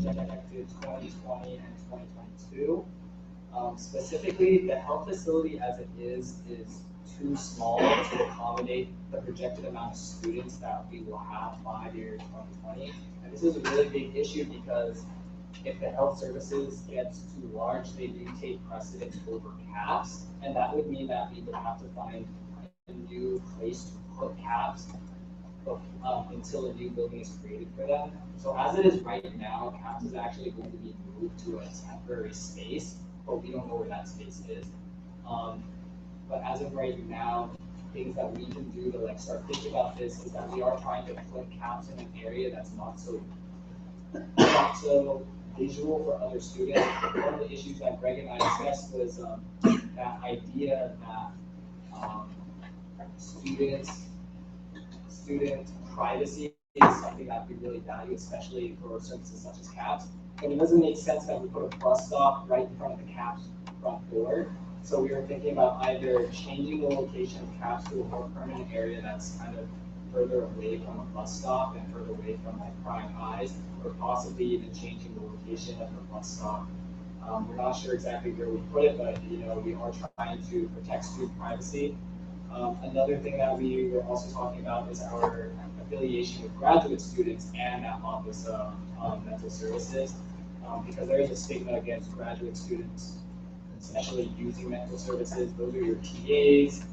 projected 2020 and 2022. Specifically, the health facility as it is too small to accommodate the projected amount of students that we will have by the year 2020. And this is a really big issue because if the health services gets too large, they do take precedence over caps, and that would mean that we would have to find a new place to put caps until a new building is created for them. So as it is right now, caps is actually going to be moved to a temporary space, but we don't know where that space is. But as of right now, things that we can do to like start thinking about this is that we are trying to put caps in an area that's not so visual for other students. One of the issues that Greg and I discussed was that idea that student privacy is something that we really value, especially for services such as caps. But it doesn't make sense that we put a bus stop right in front of the caps front door. So we were thinking about either changing the location of caps to a more permanent area that's kind of further away from a bus stop and further away from like prying eyes, or possibly even changing the location of the bus stop. We're not sure exactly where we put it, but we are trying to protect student privacy. Another thing that we were also talking about is our affiliation with graduate students and that Office of Mental Services, because there is a stigma against graduate students, especially using mental services. Those are your TAs,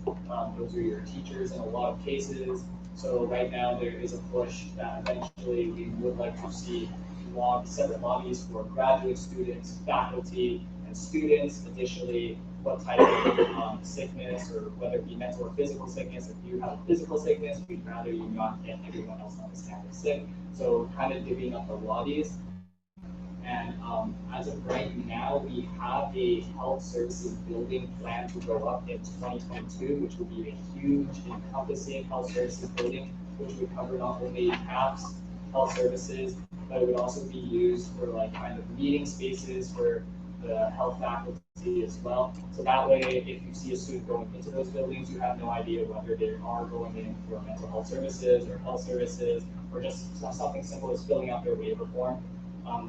those are your teachers in a lot of cases. So right now there is a push that eventually we would like to see separate lobbies for graduate students, faculty, and students. Additionally, what type of sickness, or whether it be mental or physical sickness. If you have a physical sickness, we'd rather you not get everyone else on this campus sick. So kind of divvying up the lobbies. And as of right now, we have a health services building planned to go up in 2022, which will be a huge encompassing health services building, which would cover not only CAPS, health services, but it would also be used for like kind of meeting spaces for the health faculty as well. So that way, if you see a student going into those buildings, you have no idea whether they are going in for mental health services or just something simple as filling out their waiver form.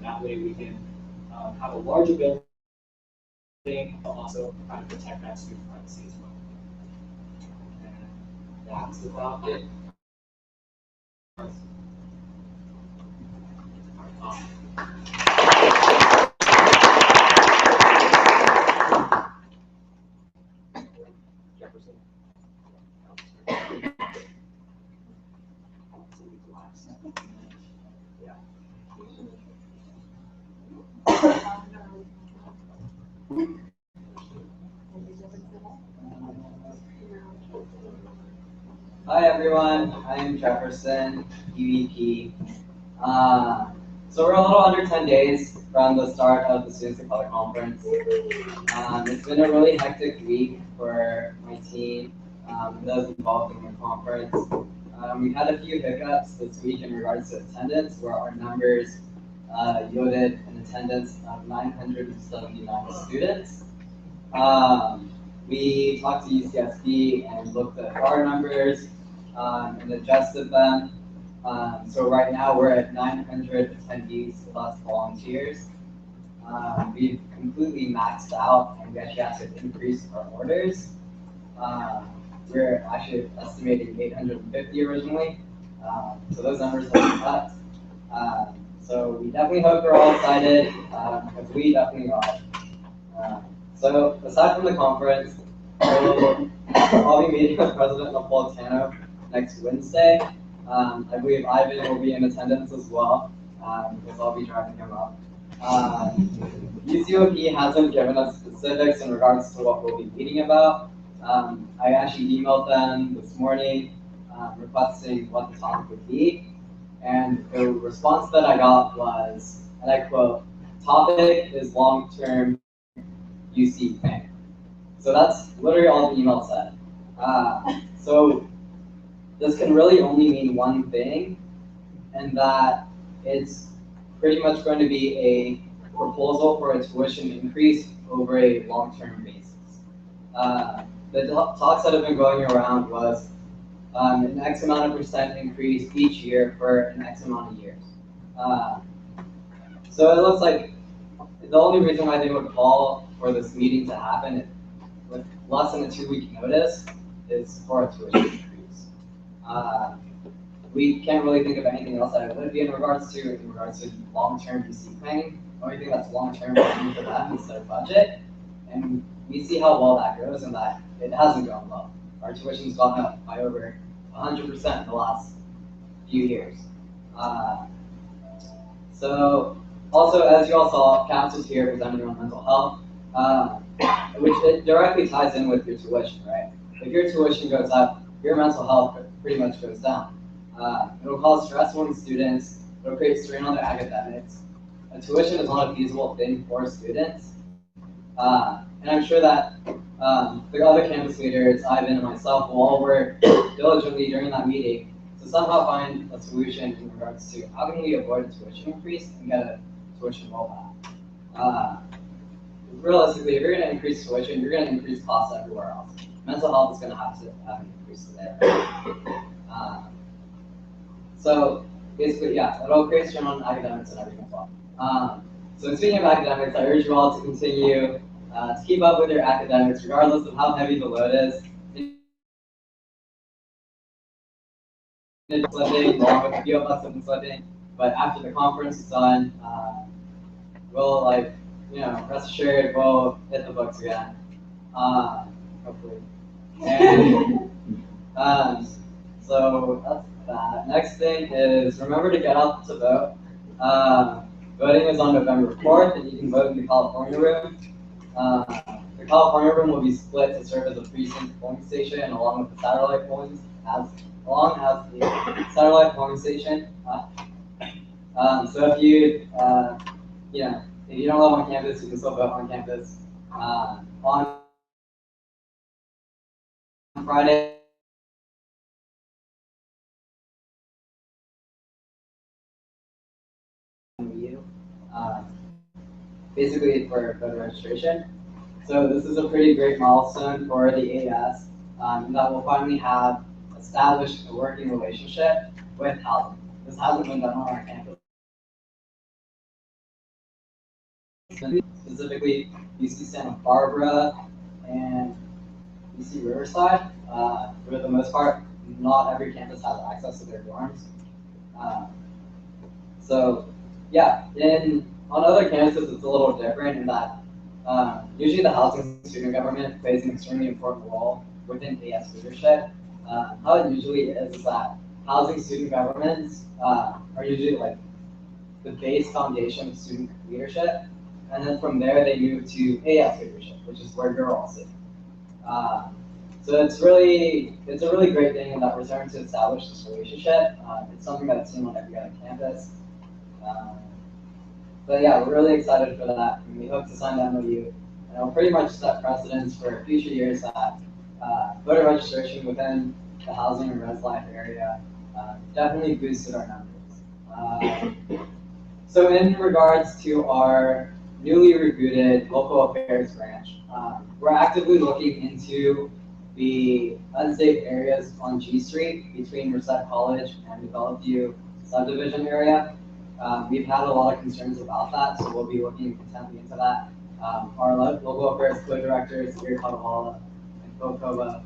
That way we can have a larger building, but also kind of protect that student privacy as well. And that's about it. Jefferson. Yeah. Hi everyone, I'm Jefferson, EVP. So we're a little under 10 days from the start of the Students of Color Conference. It's been a really hectic week for my team and those involved in the conference. We had a few hiccups this week in regards to attendance, where our numbers yielded an attendance of 979 students. We talked to UCSB and looked at our numbers and adjusted them. So right now we're at 900 attendees plus volunteers. We've completely maxed out, and we actually have to increase our orders. We're actually estimating 850 originally, so those numbers have been cut. So we definitely hope you're all excited, because we definitely are. So aside from the conference, I'll be meeting with President Napolitano next Wednesday. I believe Ivan will be in attendance as well, because I'll be driving him up. UCOP hasn't given us specifics in regards to what we'll be meeting about. I actually emailed them this morning requesting what the topic would be, and the response that I got was, and I quote, "Topic is long-term UC thing." So that's literally all the email said. So this can really only mean one thing, and that it's pretty much going to be a proposal for a tuition increase over a long-term basis. The talks that have been going around was an X amount of % increase each year for an X amount of years. So it looks like the only reason why they would call for this meeting to happen with less than a 2-week notice is for a tuition increase. We can't really think of anything else that it would be in regards to long-term DC planning. The only thing that's long-term for them is their budget, and we see how well that goes, and that it hasn't gone well. Our tuition's gone up by over 100% in the last few years. So also, as you all saw, CAPS was here presenting on mental health, which it directly ties in with your tuition, right? If your tuition goes up, your mental health pretty much goes down. It'll cause stress on students, it'll create strain on their academics. Tuition is not a feasible thing for students. And I'm sure that the other campus leaders, Ivan and myself, will all work diligently during that meeting to somehow find a solution in regards to how can we avoid a tuition increase and get a tuition rollback. Realistically, if you're going to increase tuition, you're going to increase costs everywhere else. Mental health is going to have an increase there. So basically, yeah, it'll create strain on academics and everything as well. So speaking of academics, I urge you all to continue to keep up with your academics, regardless of how heavy the load is. Slipping, along with a few of us have been slipping, but after the conference is done, we'll rest assured we'll hit the books again, hopefully. And so that's that. Next thing is remember to get out to vote. Voting is on November 4th, and you can vote in the California room. The California room will be split to serve as a precinct polling station, along with the satellite polling, as the satellite polling station. So if you if you don't live on campus, you can still vote on campus. On Friday, basically for voter registration. So this is a pretty great milestone for the AS, that will finally have established a working relationship with housing. This hasn't been done on our campus. Specifically, UC Santa Barbara and UC Riverside. For the most part, not every campus has access to their dorms. So yeah, on other campuses, it's a little different in that usually the housing student government plays an extremely important role within AS leadership. How it usually is that housing student governments are usually like the base foundation of student leadership, and then from there they move to AS leadership, which is where you're all sitting. So it's a really great thing in that we're starting to establish this relationship. It's something that's seen on every other campus. But yeah, we're really excited for that, and we hope to sign the MOU. And it'll pretty much set precedents for future years that voter registration within the housing and res life area definitely boosted our numbers. So in regards to our newly rebooted local affairs branch, we're actively looking into the unsafe areas on G Street between Merced College and the Bellevue subdivision area. We've had a lot of concerns about that, so we'll be looking intently into that. Our local affairs co-directors, Gary Padawala and Phil Kova,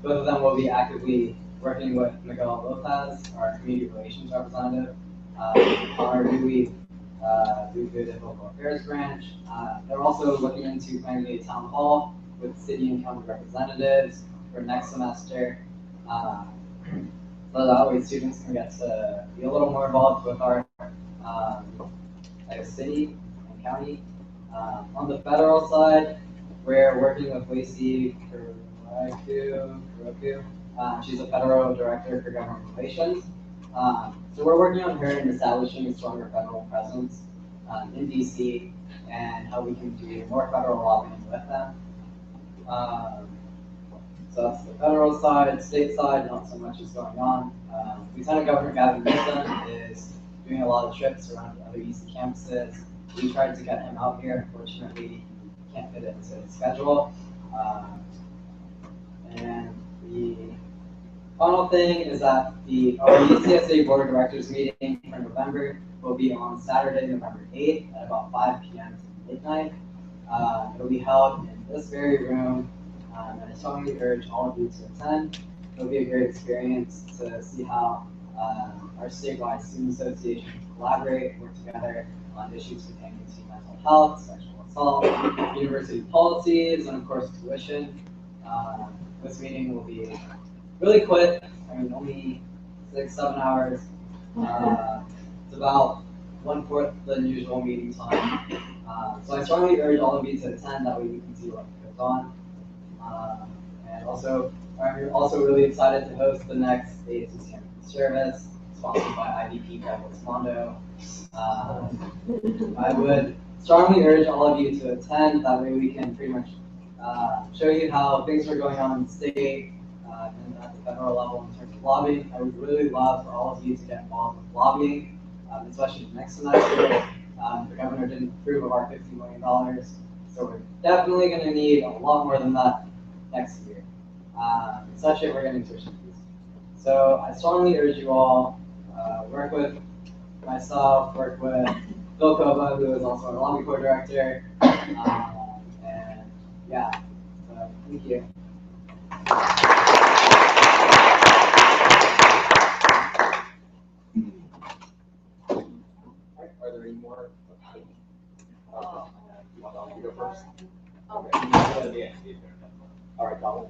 both of them will be actively working with Miguel Lopez, our community relations representative, our newly rebooted local affairs branch. They're also looking into planning a town hall with city and county representatives for next semester. So that way students can get to be a little more involved with our city and county. On the federal side, we're working with Lacey Kuroku. She's a federal director for government relations. So we're working on her in establishing a stronger federal presence in DC and how we can do more federal lobbying with them. So that's the federal side. State side, not so much is going on. Lieutenant Governor Gavin Newsom is doing a lot of trips around other UC campuses. We tried to get him out here. Unfortunately, he can't fit it into his schedule. And Final thing is that our UCSA Board of Directors meeting for November will be on Saturday, November 8th at about 5 p.m. to midnight. It'll be held in this very room, and I strongly urge all of you to attend. It'll be a great experience to see how our statewide student associations collaborate, work together on issues pertaining to mental health, sexual assault, university policies, and of course tuition. This meeting will be really quick. I mean, only 6-7 hours. It's about 1/4 the usual meeting time. So I strongly urge all of you to attend. That way you can see what goes on. And also, I'm also really excited to host the next ASUCM service sponsored by IVP Douglas Mondo. I would strongly urge all of you to attend. That way we can pretty much show you how things are going on in the state and at the federal level in terms of lobbying. I would really love for all of you to get involved with lobbying, especially next semester. The governor didn't approve of our $50 million, so we're definitely going to need a lot more than that next year. Especially if we're getting tuition fees. So I strongly urge you all work with myself, work with Bill Kova, who is also our lobby corps director, and yeah, so thank you. Are there any more? You want to go first? Okay. All right, Donald.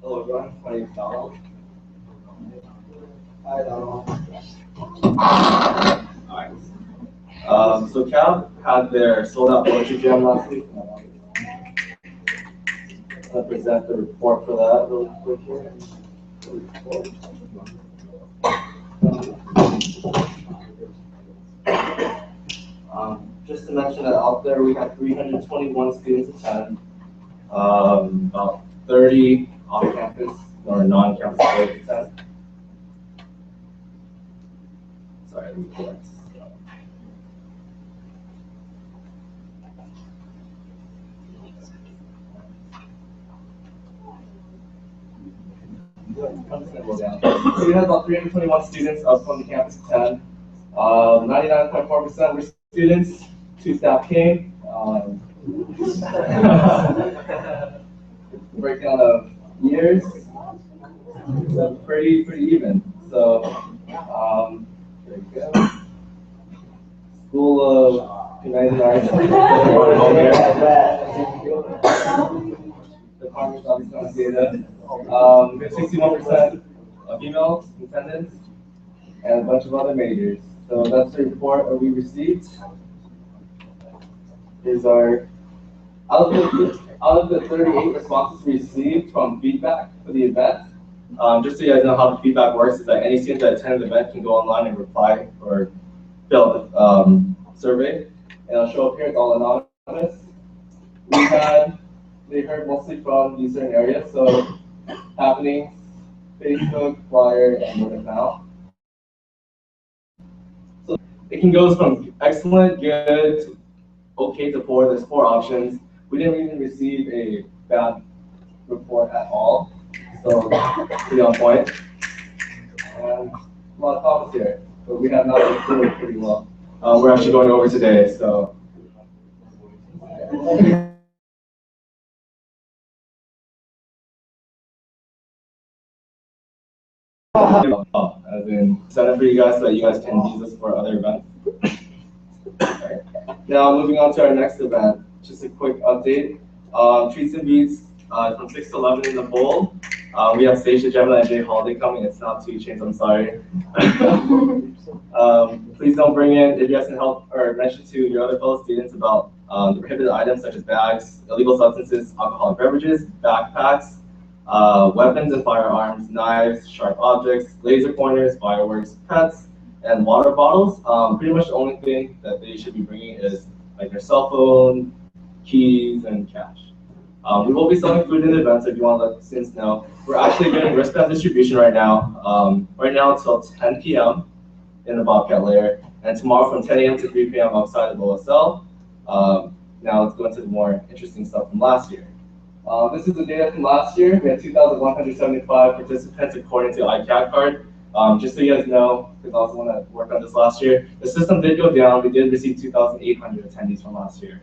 Hello everyone, my name is Donald. Hi, Donald. Alright. So Cal had their sold out poetry jam last week. I'm going to present the report for that really quick here. Just to mention that out there we had 321 students attend, about 30 off campus or non-campus students attend. Sorry, let me correct. So we had about 321 students up from the campus attend. 99.4% were students. 2 staff came. Breakdown of years, so pretty even. So there you go. School of United Arts. Department of Obviously data. 61% of females in attendance, and a bunch of other majors. So that's the report that we received. Here's our out of the 38 responses we received from feedback for the event. Just so you guys know how the feedback works, is that any student that attended the event can go online and reply or fill the survey, and it'll show up here. It's all anonymous. They heard mostly from these certain areas, so happenings, Facebook, flyer, and word of mouth. So it can go from excellent, good, to okay to poor. There's 4 options. We didn't even receive a bad report at all, so pretty on point. And a lot of comments here, but we have not been doing pretty well. We're actually going over today, so. As in set up for you guys so that you guys can use this for other events. Right. Now moving on to our next event, just a quick update. Treats and Beats from 6 to 11 in the bowl. We have Stacia, Gemini, and Jay Holiday coming. It's not 2 Chainz, I'm sorry. Please don't bring in, if you guys can help or mention to your other fellow students about the prohibited items such as bags, illegal substances, alcoholic beverages, backpacks, weapons and firearms, knives, sharp objects, laser pointers, fireworks, pets, and water bottles. Pretty much the only thing that they should be bringing is like their cell phone, keys, and cash. We will be selling food in the event, so if you want to let the students know. We're actually doing wristband distribution right now. Right now until 10 p.m. in the Bobcat layer, and tomorrow from 10 a.m. to 3 p.m. outside of OSL. Now let's go into the more interesting stuff from last year. This is the data from last year. We had 2,175 participants according to ICAT card. Just so you guys know, because I was the one that worked on this last year, the system did go down. We did receive 2,800 attendees from last year.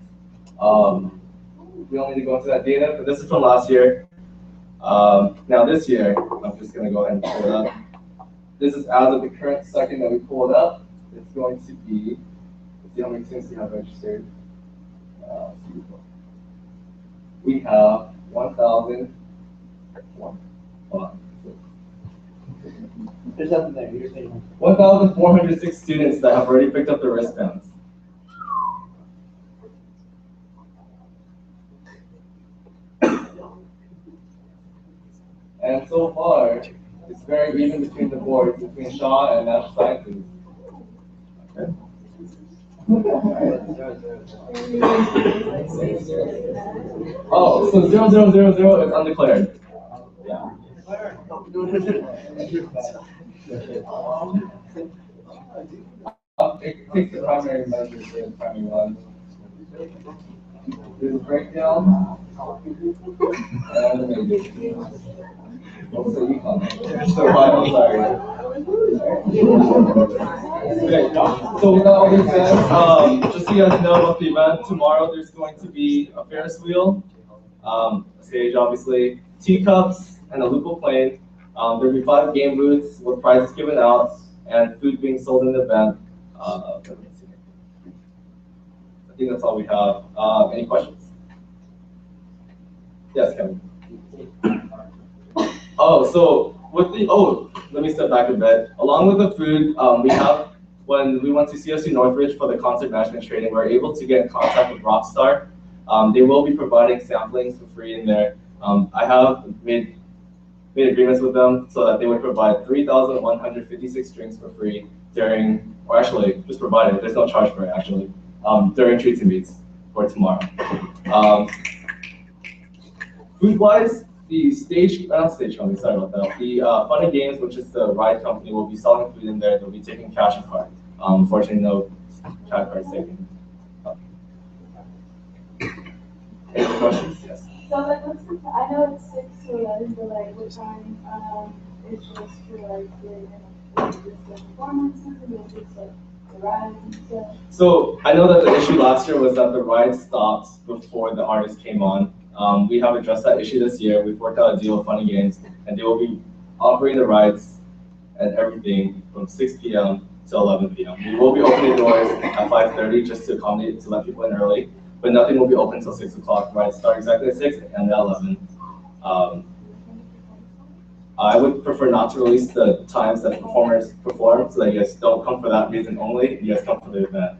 We don't need to go into that data, but this is from last year. Now this year, I'm just going to go ahead and pull it up. This is as of the current second that we pull it up. It's going to be, let's see how many students we have registered. We have 1,000. Hold on. There's nothing there. You're saying 1,406 students that have already picked up their wristbands. And so far, it's very even between the boards, between Shaw and National Sciences. Okay. Oh, so 0,000 is undeclared. Yeah. It takes the primary measure for the primary one. There's a breakdown. And the major. Also econ. So I'm sorry. Okay, so with that all being said, just so you guys know about the event, tomorrow there's going to be a Ferris wheel, a stage obviously, teacups, and a Lupo plane. There'll be 5 game booths with prizes given out and food being sold in the event. I think that's all we have. Any questions? Yes, Kevin. Oh, so with the, let me step back a bit. Along with the food, we have, when we went to CSU Northridge for the concert management training, we were able to get in contact with Rockstar. They will be providing samplings for free in there. I have made agreements with them so that they would provide 3,156 drinks for free during, or actually, just provided, there's no charge for it actually, during treats and meets for tomorrow. Food-wise, the not stage company, sorry about that. The Fun and Games, which is the ride company, will be selling food in there. They'll be taking cash and card. Unfortunately, no cash card taken. Any questions? Yes. So like, what's the, I know it's 6 to 11, but like, what time is just for like the performances and just like the rides and stuff? So I know that the issue last year was that the ride stopped before the artist came on. We have addressed that issue this year. We've worked out a deal with Funny Games, and they will be operating the rides and everything from 6 p.m. to 11 p.m. We will be opening doors at 5:30 just to accommodate, to let people in early, but nothing will be open until 6 o'clock. Rides start exactly at 6 and at 11. I would prefer not to release the times that performers perform, so that you guys don't come for that reason only. You guys come for the event.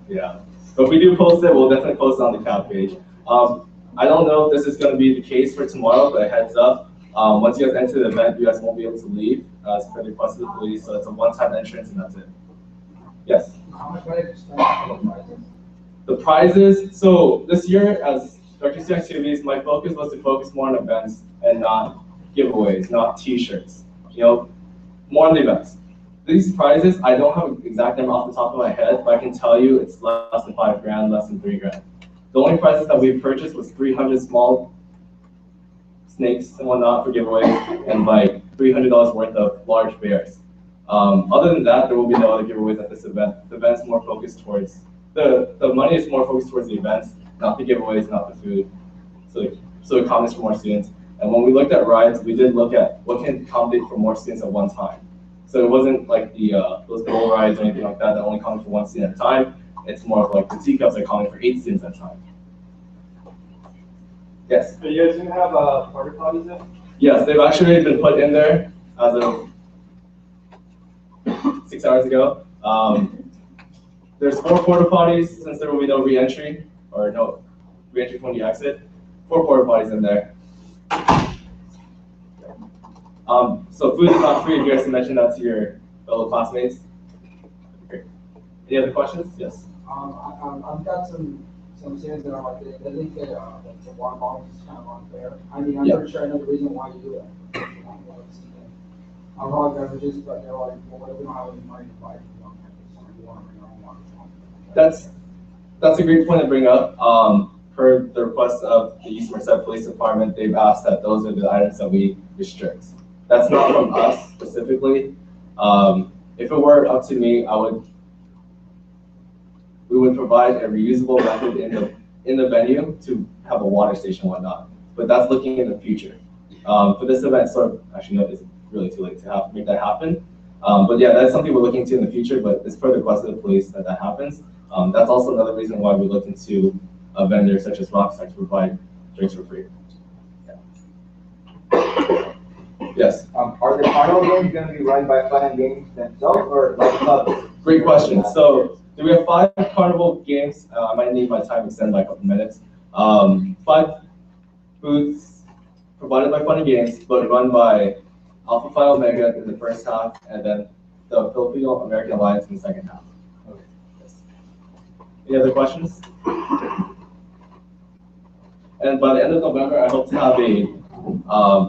Yeah. But if we do post it, we'll definitely post it on the CAP page. I don't know if this is going to be the case for tomorrow, but heads up. Once you guys enter the event, you guys won't be able to leave. It's per the request of the police, so it's a one-time entrance and that's it. Yes? How much money did you spend on the prizes? The prizes, so this year as Director of Activities, my focus was to focus more on events and not giveaways, not t-shirts, more on the events. These prizes, I don't have an exact number off the top of my head, but I can tell you it's less than $5,000, less than $3,000. The only prizes that we purchased was 300 small snakes and whatnot for giveaways, and like $300 worth of large bears. Other than that, there will be no other giveaways at this event. The event's more focused towards, the money is more focused towards the events, not the giveaways, not the food. So it accommodates for more students. And when we looked at rides, we did look at what can accommodate for more students at one time. So it wasn't like the those goal rides or anything like that that only accommodate for one student at a time. It's more of like the teacups that accommodate for 8 students at a time. Yes? So you guys gonna have porta potties there? Yes, they've actually been put in there as of 6 hours ago. There's 4 porta potties since there will be no re-entry, or no re-entry when you exit. 4 porta potties in there. So food is not free. If you guys can mention that to your fellow classmates. Great. Any other questions? Yes. I've got some students that are like, they think that the water bottle is kind of unfair. I mean, I'm Yeah. pretty sure I know the reason why you do it. Alcoholic beverages, but they're like, well, what if we don't have any money to buy it? We don't have this, we want to bring our own water. That's a great point to bring up. per the request of the East Merced Police Department, they've asked that those are the items that we restrict. That's not from us specifically. If it were up to me, we would provide a reusable method in the venue to have a water station and whatnot. But that's looking in the future. For this event, actually no, it's really too late to make that happen. But yeah, that's something we're looking into in the future, but it's per the request of the police that happens. That's also another reason why we look into a vendor such as Rockstar to provide drinks for free. Yeah. Yes. Are the carnival games going to be run by Fun and Games themselves or by clubs? Great question. So we have 5 carnival games. I might need my time extended by a couple minutes. 5 booths provided by Fun and Games, but run by Alpha Phi Omega in the first half, and then the Filipino American Alliance in the second half. Okay. Yes. Any other questions? And by the end of November, I hope to have a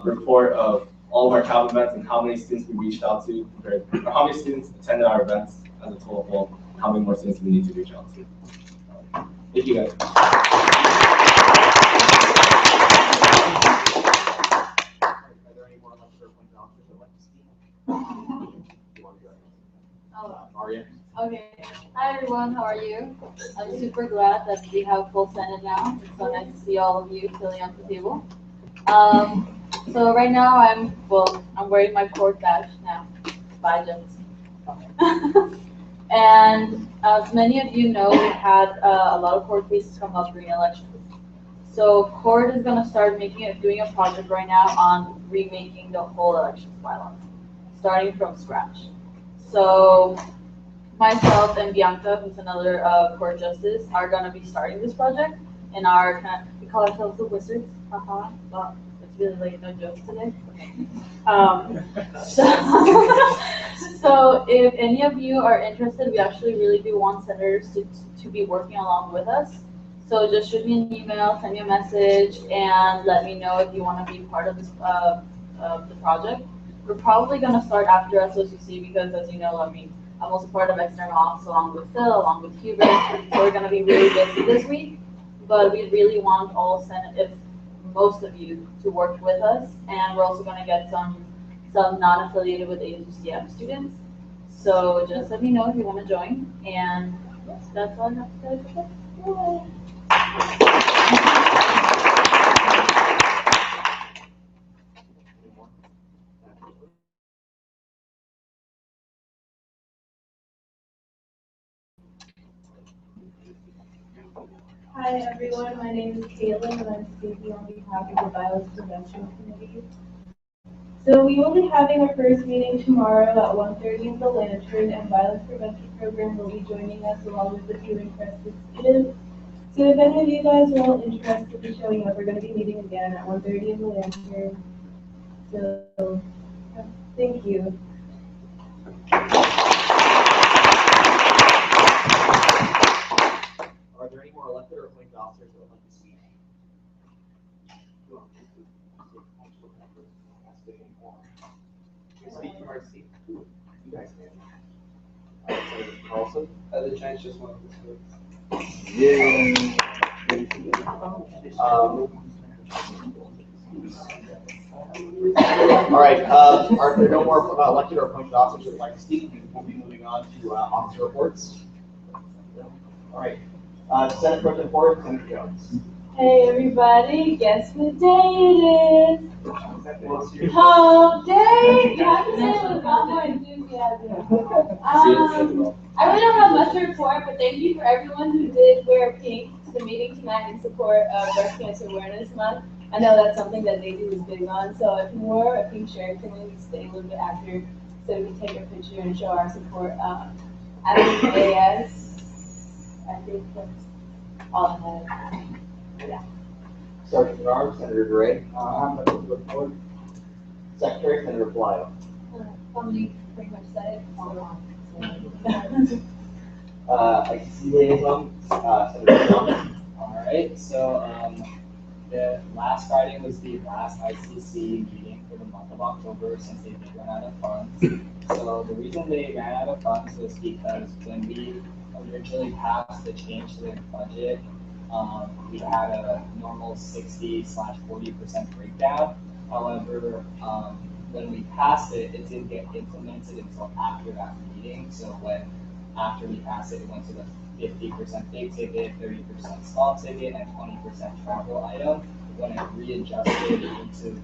report of all of our CAP events and how many students we reached out to, compared, or how many students attended our events as a total, and how many more students we need to reach out to. Thank you, guys. Are there any more lecture point doctors that would like to speak? You want to go? Aria? Okay. Hi everyone, how are you? I'm super glad that we have full Senate now. It's so nice to see all of you filling up the table. So right now I'm wearing my court badge now. Bye, Jones. And as many of you know, we had a lot of court cases come up during elections. So court is going to start doing a project right now on remaking the whole elections bylaw, starting from scratch. So myself and Bianca, who's another court justice, are going to be starting this project in our we call ourselves the wizards. Haha, but it's really like no jokes today. So if any of you are interested, we actually really do want senators to be working along with us. So just shoot me an email, send me a message, and let me know if you want to be part of this the project. We're probably going to start after ASUCM because, as you know, I'm also part of external ops along with Phil, along with Hubert. So we're going to be really busy this week, but we really want most of you to work with us, and we're also going to get some non-affiliated with ASUCM students. So just let me know if you want to join, and yes, that's all I have to say. Yay. Hi everyone, my name is Caitlin and I'm speaking on behalf of the Violence Prevention Committee. So we will be having our first meeting tomorrow at 1:30 in the Lantern, and Violence Prevention Program will be joining us along with a few interested students. So if any of you guys are all interested in showing up, we're going to be meeting again at 1:30 in the Lantern. So thank you. Are there any more elected or appointed officers that would like to speak? Speak from our seat. You guys can. Senator Carlson. The chance just wanted to speak. Yeah. All right. Are there no more elected or appointed officers that would like to speak? We'll be moving on to officer reports. All right. Senate Pro Tem report, Senator Jones. Hey everybody, guess what day it is? Hump day! You have to say it with all more enthusiasm. I really don't have much to report, but thank you for everyone who did wear pink to the meeting tonight in support of Breast Cancer Awareness Month. I know that's something that Daisy was big on, so if you wore a pink shirt, can we stay a little bit after so we can take a picture and show our support at the AS. I think that's all I have. Yeah. Sergeant at Arms, Senator Gray. I'm going to report. Secretary, Senator Palaio. Somebody pretty much said it. ICC liaison, Senator Jones. All right, so the last Friday was the last ICC meeting for the month of October since they did run out of funds. So the reason they ran out of funds was because when we originally passed the change to the budget, We had a normal 60/40% breakdown. However, when we passed it, it didn't get implemented until after that meeting. So after we passed it, it went to the 50% big ticket, 30% small ticket, and 20% travel item. When it readjusted into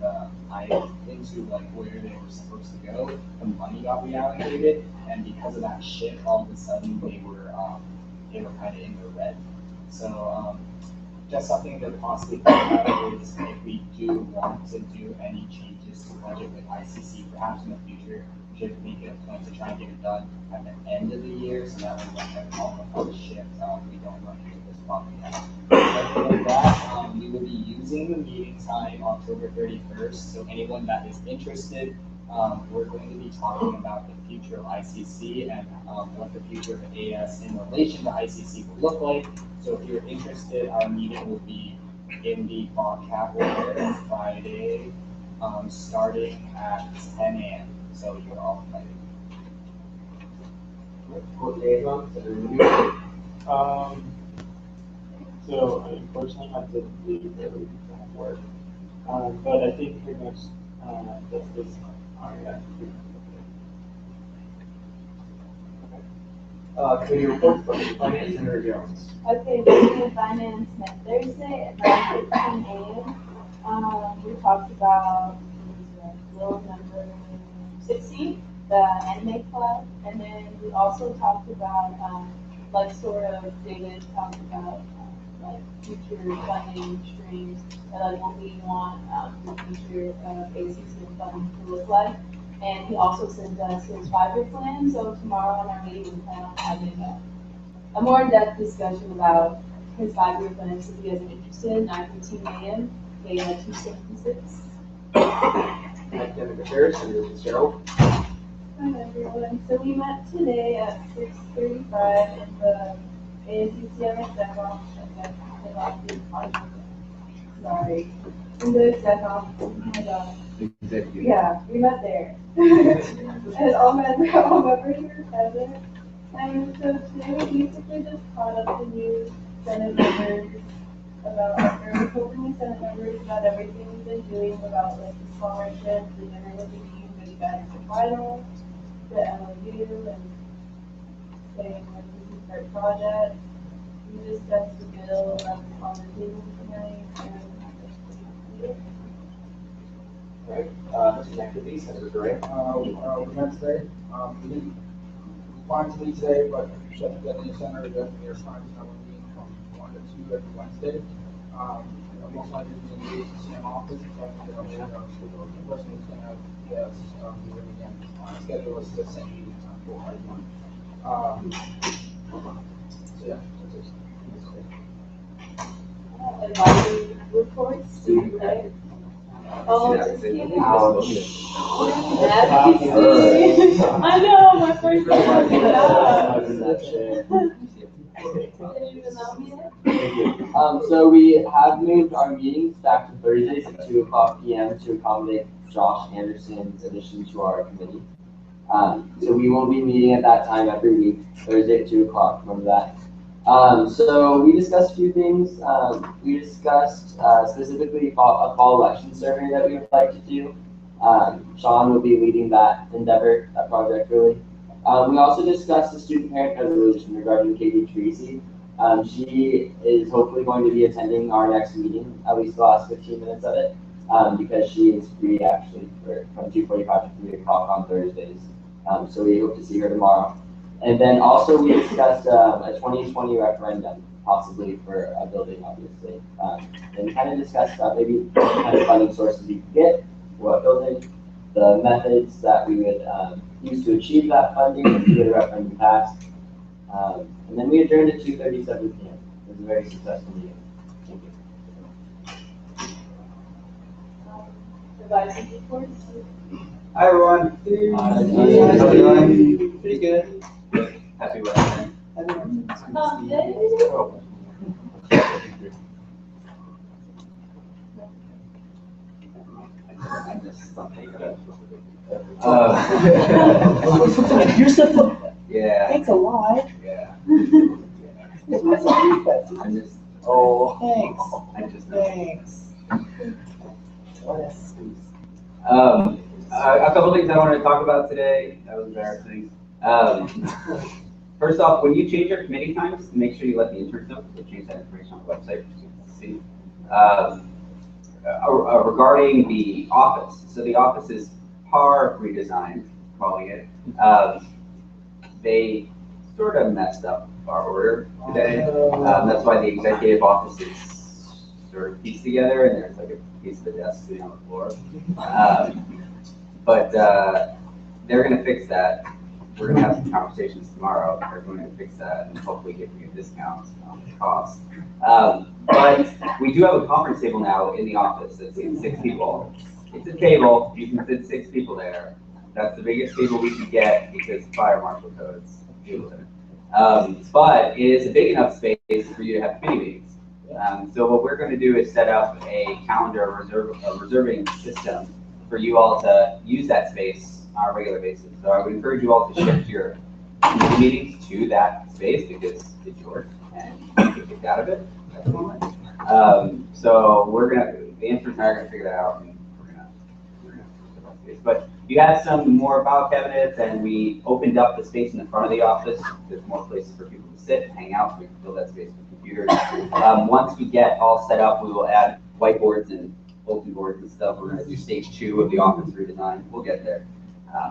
like where they were supposed to go, the money got reallocated, and because of that shift, all of a sudden they were kind of in the red. So just something to possibly think about is if we do want to do any changes to budget with ICC, perhaps in the future, we should make it a point to try and get it done at the end of the year, so that way when all the funds shift, we don't run into this problem again. Other than that, we will be using the meeting time October 31st, so anyone that is interested, we're going to be talking about the future of ICC and what the future of AS in relation to ICC will look like. So if you're interested, our meeting will be in the Bobcat Order Friday, starting at 10 a.m. So you're all invited. Court liaison, Senator Rubio. So I unfortunately had to leave early because of work. But I think pretty much that's this. Committee reports, Budget Finance, Senator Jones. Okay, Budget and Finance met Thursday at around 15 a.m. We talked about rule number 16, the anime club, and then we also talked about like sort of David talked about like future funding streams and like what we want the future of ASUCM funding to look like. And he also sent us his 5-year plan. So tomorrow in our meeting, we plan on having a more in-depth discussion about his 5-year plan. So if you guys are interested, 9:15 a.m. Data 266. Academic Affairs, Senator Fitzgerald. Hi everyone. So we met today at 6:35 in the ASUCM Sorry. In the exec office. Oh my God. Yeah, we met there. And all members were present. And so today we basically just caught up the new Senate members about, or hoping the Senate members about everything we've been doing about like the scholarships, the dinner with the team, goodie bags for finals, the MOU, and saying like this is a great project. We discussed the bill on the table tonight, and Missing activities, Senator Gray. We met today, we didn't plan to meet today, but Sheffield Deputy Center is definitely our time to have a meeting from 1 to 2 every Wednesday. Most likely in the ASUCM office, so I think the person who's going to get us meeting again, schedule us the same meeting time for everyone. So yeah, that's it. advisory reports, right? Oh, just kidding. Advocacy. I know, my first time. Did you allow me it? So we have moved our meetings back to Thursdays at 2:00 p.m. to accommodate Josh Anderson's addition to our committee. So we will be meeting at that time every week, Thursday at 2:00. Remember that. So we discussed a few things. We discussed specifically a fall election survey that we would like to do. Sean will be leading that endeavor, that project really. We also discussed the student parent resolution regarding Katie Tracy. She is hopefully going to be attending our next meeting, at least the last 15 minutes of it, because she is free actually from 2:45 to 3 o'clock on Thursdays. So we hope to see her tomorrow. And then also we discussed a 2020 referendum, possibly for a building, obviously. And kind of discussed maybe what kind of funding sources we could get, what building, the methods that we would use to achieve that funding and to get a referendum passed. And then we adjourned at 2:37 p.m. It was a very successful meeting. Thank you. Advisory reports. Hi everyone. How's it going? Pretty good. Happy Wednesday. I just something good. You're so. Yeah. Thanks a lot. Yeah. It's my secret. I'm just Oh. Thanks. I just Thanks. A couple things I wanted to talk about today. That was embarrassing. First off, when you change your committee times, make sure you let the interns know. We'll change that information on the website so you can see. Regarding the office, so the office is par redesigned, calling it. They sort of messed up our order today. That's why the executive office is sort of pieced together, and there's like a piece of the desk sitting on the floor. But they're going to fix that. We're going to have some conversations tomorrow. They're going to fix that and hopefully give me a discount on the cost. But we do have a conference table now in the office that seats 6 people. It's a table. You can fit 6 people there. That's the biggest table we could get because fire marshal codes deal with it. But it is a big enough space for you to have committee meetings. So what we're going to do is set up a calendar reserving system for you all to use that space on a regular basis. So I would encourage you all to shift your committee meetings to that space because it's yours and you can get kicked out of it at the moment. So the interns and I are going to figure that out, and we're going to set that space. But you had some more file cabinets, and we opened up the space in the front of the office. There's more places for people to sit, hang out, so we can fill that space with computers. Once we get all set up, we will add whiteboards and bulletin boards and stuff. We're going to do stage 2 of the office redesign. We'll get there.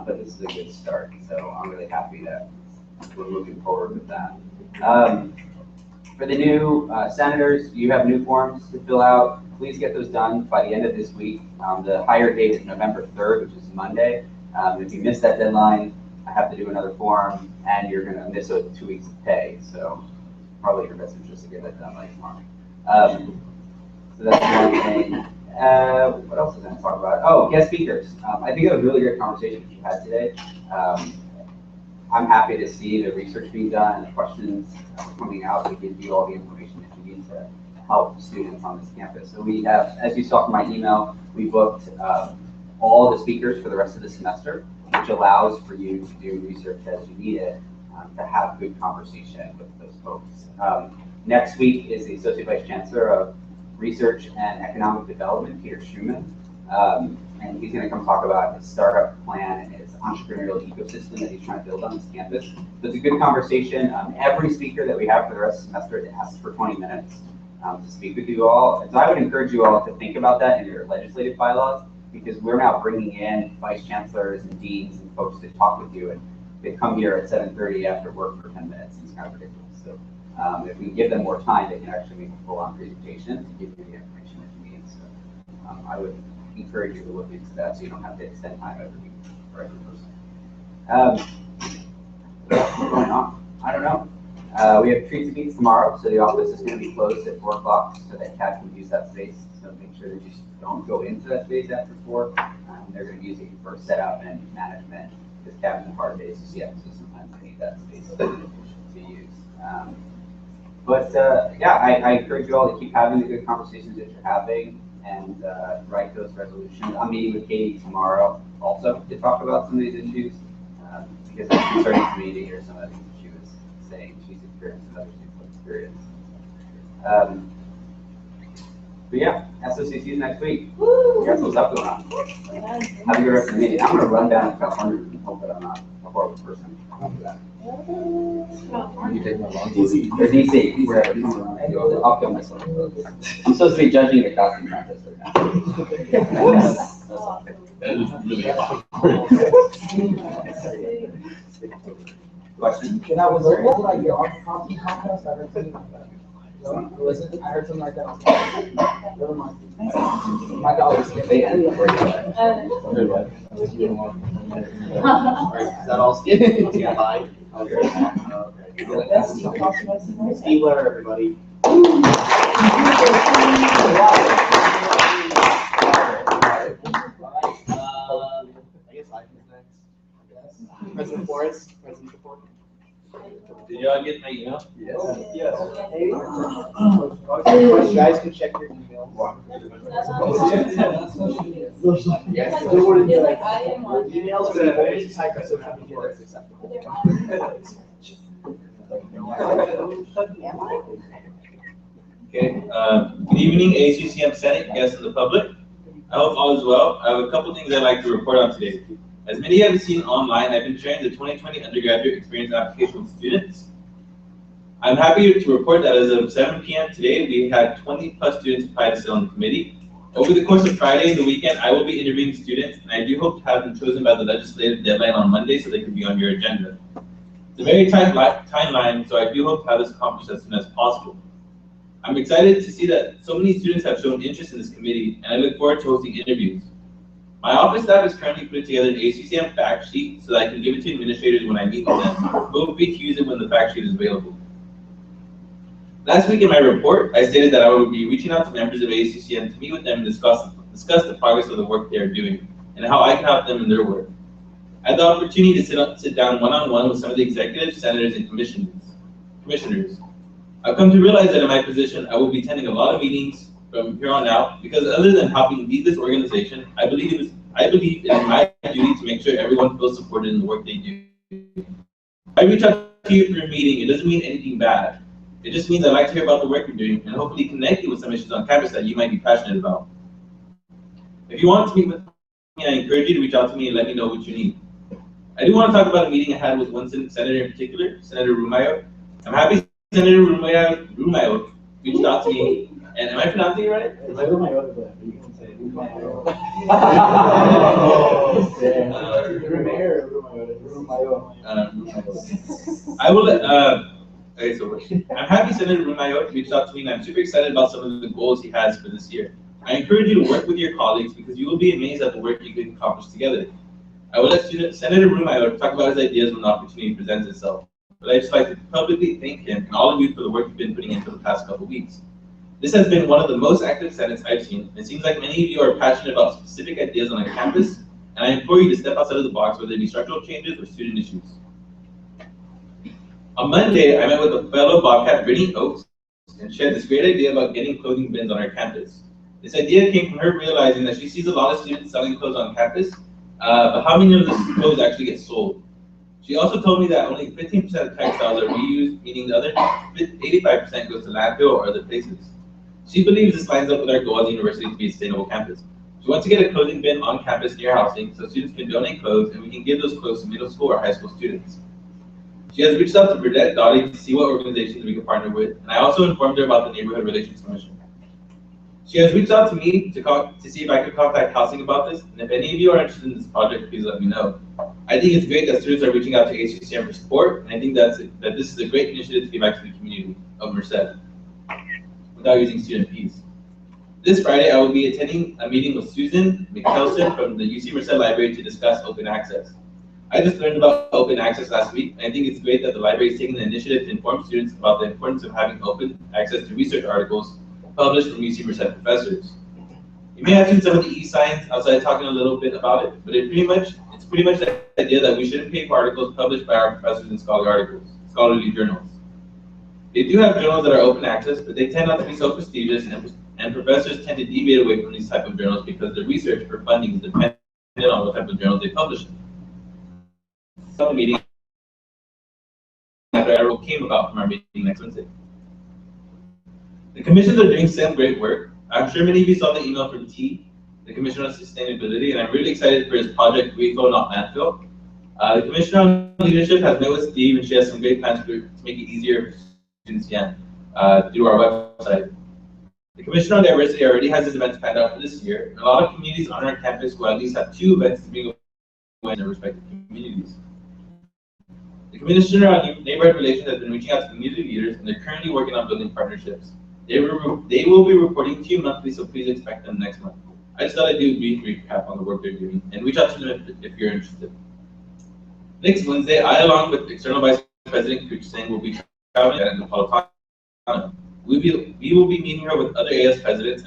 But this is a good start, so I'm really happy that we're moving forward with that. For the new senators, you have new forms to fill out. Please get those done by the end of this week. The hire date is November 3rd, which is Monday. If you miss that deadline, I have to do another form, and you're going to miss 2 weeks of pay. So probably your best interest to get that done by tomorrow. So that's one thing. What else was I going to talk about? Oh, guest speakers. I think it was a really great conversation that you had today. I'm happy to see the research being done and the questions coming out to give you all the information that you need to help students on this campus. So we have, as you saw from my email, we booked all the speakers for the rest of the semester, which allows for you to do research as you need it to have good conversation with those folks. Next week is the Associate Vice Chancellor of Research and Economic Development, Peter Schumann, and he's going to come talk about his startup plan and his entrepreneurial ecosystem that he's trying to build on this campus. So it's a good conversation. Every speaker that we have for the rest of the semester asks for 20 minutes to speak with you all. And so I would encourage you all to think about that in your legislative bylaws, because we're now bringing in vice chancellors and deans and folks to talk with you, and they come here at 7:30 after work for 10 minutes. It's kind of ridiculous. So if we give them more time, they can actually make a full-on presentation to give you the information that you need. So I would encourage you to look into that so you don't have to extend time every week for every person. What's going on? I don't know. We have treats and meets tomorrow, so the office is going to be closed at 4 o'clock so that Kat can use that space. So make sure that you don't go into that space after 4. They're going to use it for setup and management because Kat's in hard days, so sometimes they need that space to use. Yeah, I encourage you all to keep having the good conversations that you're having and write those resolutions. I'm meeting with Katie tomorrow also to talk about some of these issues because it's concerning to me to hear some of the things she was saying she's experienced and other students experience. But yeah, SOCC is next week. We got some stuff going on. Have a good rest of the meeting. I'm going to run down to California and hope that I'm not a horrible person. You take my long DC. Or DC, wherever. I'll kill myself. I'm supposed to be judging the costume contest right now. That is really Question? And that was like your art costume contest. I heard something like that. No, was it? I heard something like that. Never mind. My dog was They end up breaking Is that all, Steve? Yeah. Bye. Steve Blair, everybody. I guess I can next. President Flores, President's report. Did y'all get my email? Yes. You guys can check your email. Yes. Emails are the only type of social media that's acceptable. Okay, good evening, ASUCM Senate, guests and the public. I hope all is well. I have a couple things I'd like to report on today. As many have seen online, I've been sharing the 2020 undergraduate experience application with students. I'm happy to report that as of 7 p.m. today, we had 20 plus students apply to sit on the committee. Over the course of Friday and the weekend, I will be interviewing students, and I do hope to have them chosen by the legislative deadline on Monday so they can be on your agenda. It's a very tight timeline, so I do hope to have this accomplished as soon as possible. I'm excited to see that so many students have shown interest in this committee, and I look forward to hosting interviews. My office staff is currently putting together an ASUCM fact sheet so that I can give it to administrators when I meet with them. Feel free to use it when the fact sheet is available. Last week in my report, I stated that I would be reaching out to members of ASUCM to meet with them and discuss the progress of the work they are doing and how I can help them in their work. I had the opportunity to sit down one-on-one with some of the executives, senators, and commissioners. I've come to realize that in my position, I will be attending a lot of meetings from here on out because other than helping lead this organization, I believe it is my duty to make sure everyone feels supported in the work they do. If I reach out to you for a meeting, it doesn't mean anything bad. It just means I'd like to hear about the work you're doing and hopefully connect you with some issues on campus that you might be passionate about. If you want to meet with me, I encourage you to reach out to me and let me know what you need. I do want to talk about a meeting I had with one senator in particular, Senator Rumayo. I'm happy Senator Rumayo reached out to me, and am I pronouncing it right? It's like Rumayo, but you can say Rumayo. I will okay, so I'm happy Senator Rumayo reached out to me, and I'm super excited about some of the goals he has for this year. I encourage you to work with your colleagues because you will be amazed at the work you can accomplish together. I will let Senator Rumayo talk about his ideas when the opportunity presents itself. But I'd just like to publicly thank him and all of you for the work you've been putting in for the past couple of weeks. This has been one of the most active Senates I've seen. It seems like many of you are passionate about specific ideas on our campus, and I implore you to step outside of the box, whether it be structural changes or student issues. On Monday, I met with a fellow Bobcat, Brittany Oaks, and shared this great idea about getting clothing bins on our campus. This idea came from her realizing that she sees a lot of students selling clothes on campus, but how many of those clothes actually get sold? She also told me that only 15% of textiles are reused, meaning the other 85% goes to landfill or other places. She believes this lines up with our goal as a university to be a sustainable campus. She wants to get a clothing bin on campus near housing so students can donate clothes and we can give those clothes to middle school or high school students. She has reached out to Burdett Dottie to see what organizations we can partner with, and I also informed her about the Neighborhood Relations Commission. She has reached out to me to see if I could contact housing about this, and if any of you are interested in this project, please let me know. I think it's great that students are reaching out to ASUCM for support, and I think that this is a great initiative to give back to the community of Merced without using student fees. This Friday, I will be attending a meeting with Susan McKelson from the UC Merced Library to discuss open access. I just learned about open access last week, and I think it's great that the library is taking the initiative to inform students about the importance of having open access to research articles published from UC Merced professors. You may have seen some of the e-signs outside talking a little bit about it, but it's pretty much the idea that we shouldn't pay for articles published by our professors in scholarly journals. They do have journals that are open access, but they tend not to be so prestigious, and professors tend to deviate away from these type of journals because the research for funding is dependent on what type of journals they publish in. Some meeting after arrow came about from our meeting next Wednesday. The commissions are doing some great work. I'm sure many of you saw the email from T, the Commissioner on Sustainability, and I'm really excited for his project Refill Not Landfill. The Commissioner on Leadership has met with Steve, and she has some great plans to make it easier for students again through our website. The Commissioner on Diversity already has his events planned out for this year, and a lot of communities on our campus will at least have 2 events to bring away in their respective communities. The Commissioner on Neighborhood Relations has been reaching out to community leaders, and they're currently working on building partnerships. They will be reporting to you monthly, so please expect them next month. I just thought I'd do a brief recap on the work they're doing, and reach out to them if you're interested. Next Wednesday, I, along with External Vice President Kuch Singh, will be traveling to Napolitano. We will be meeting her with other AS presidents.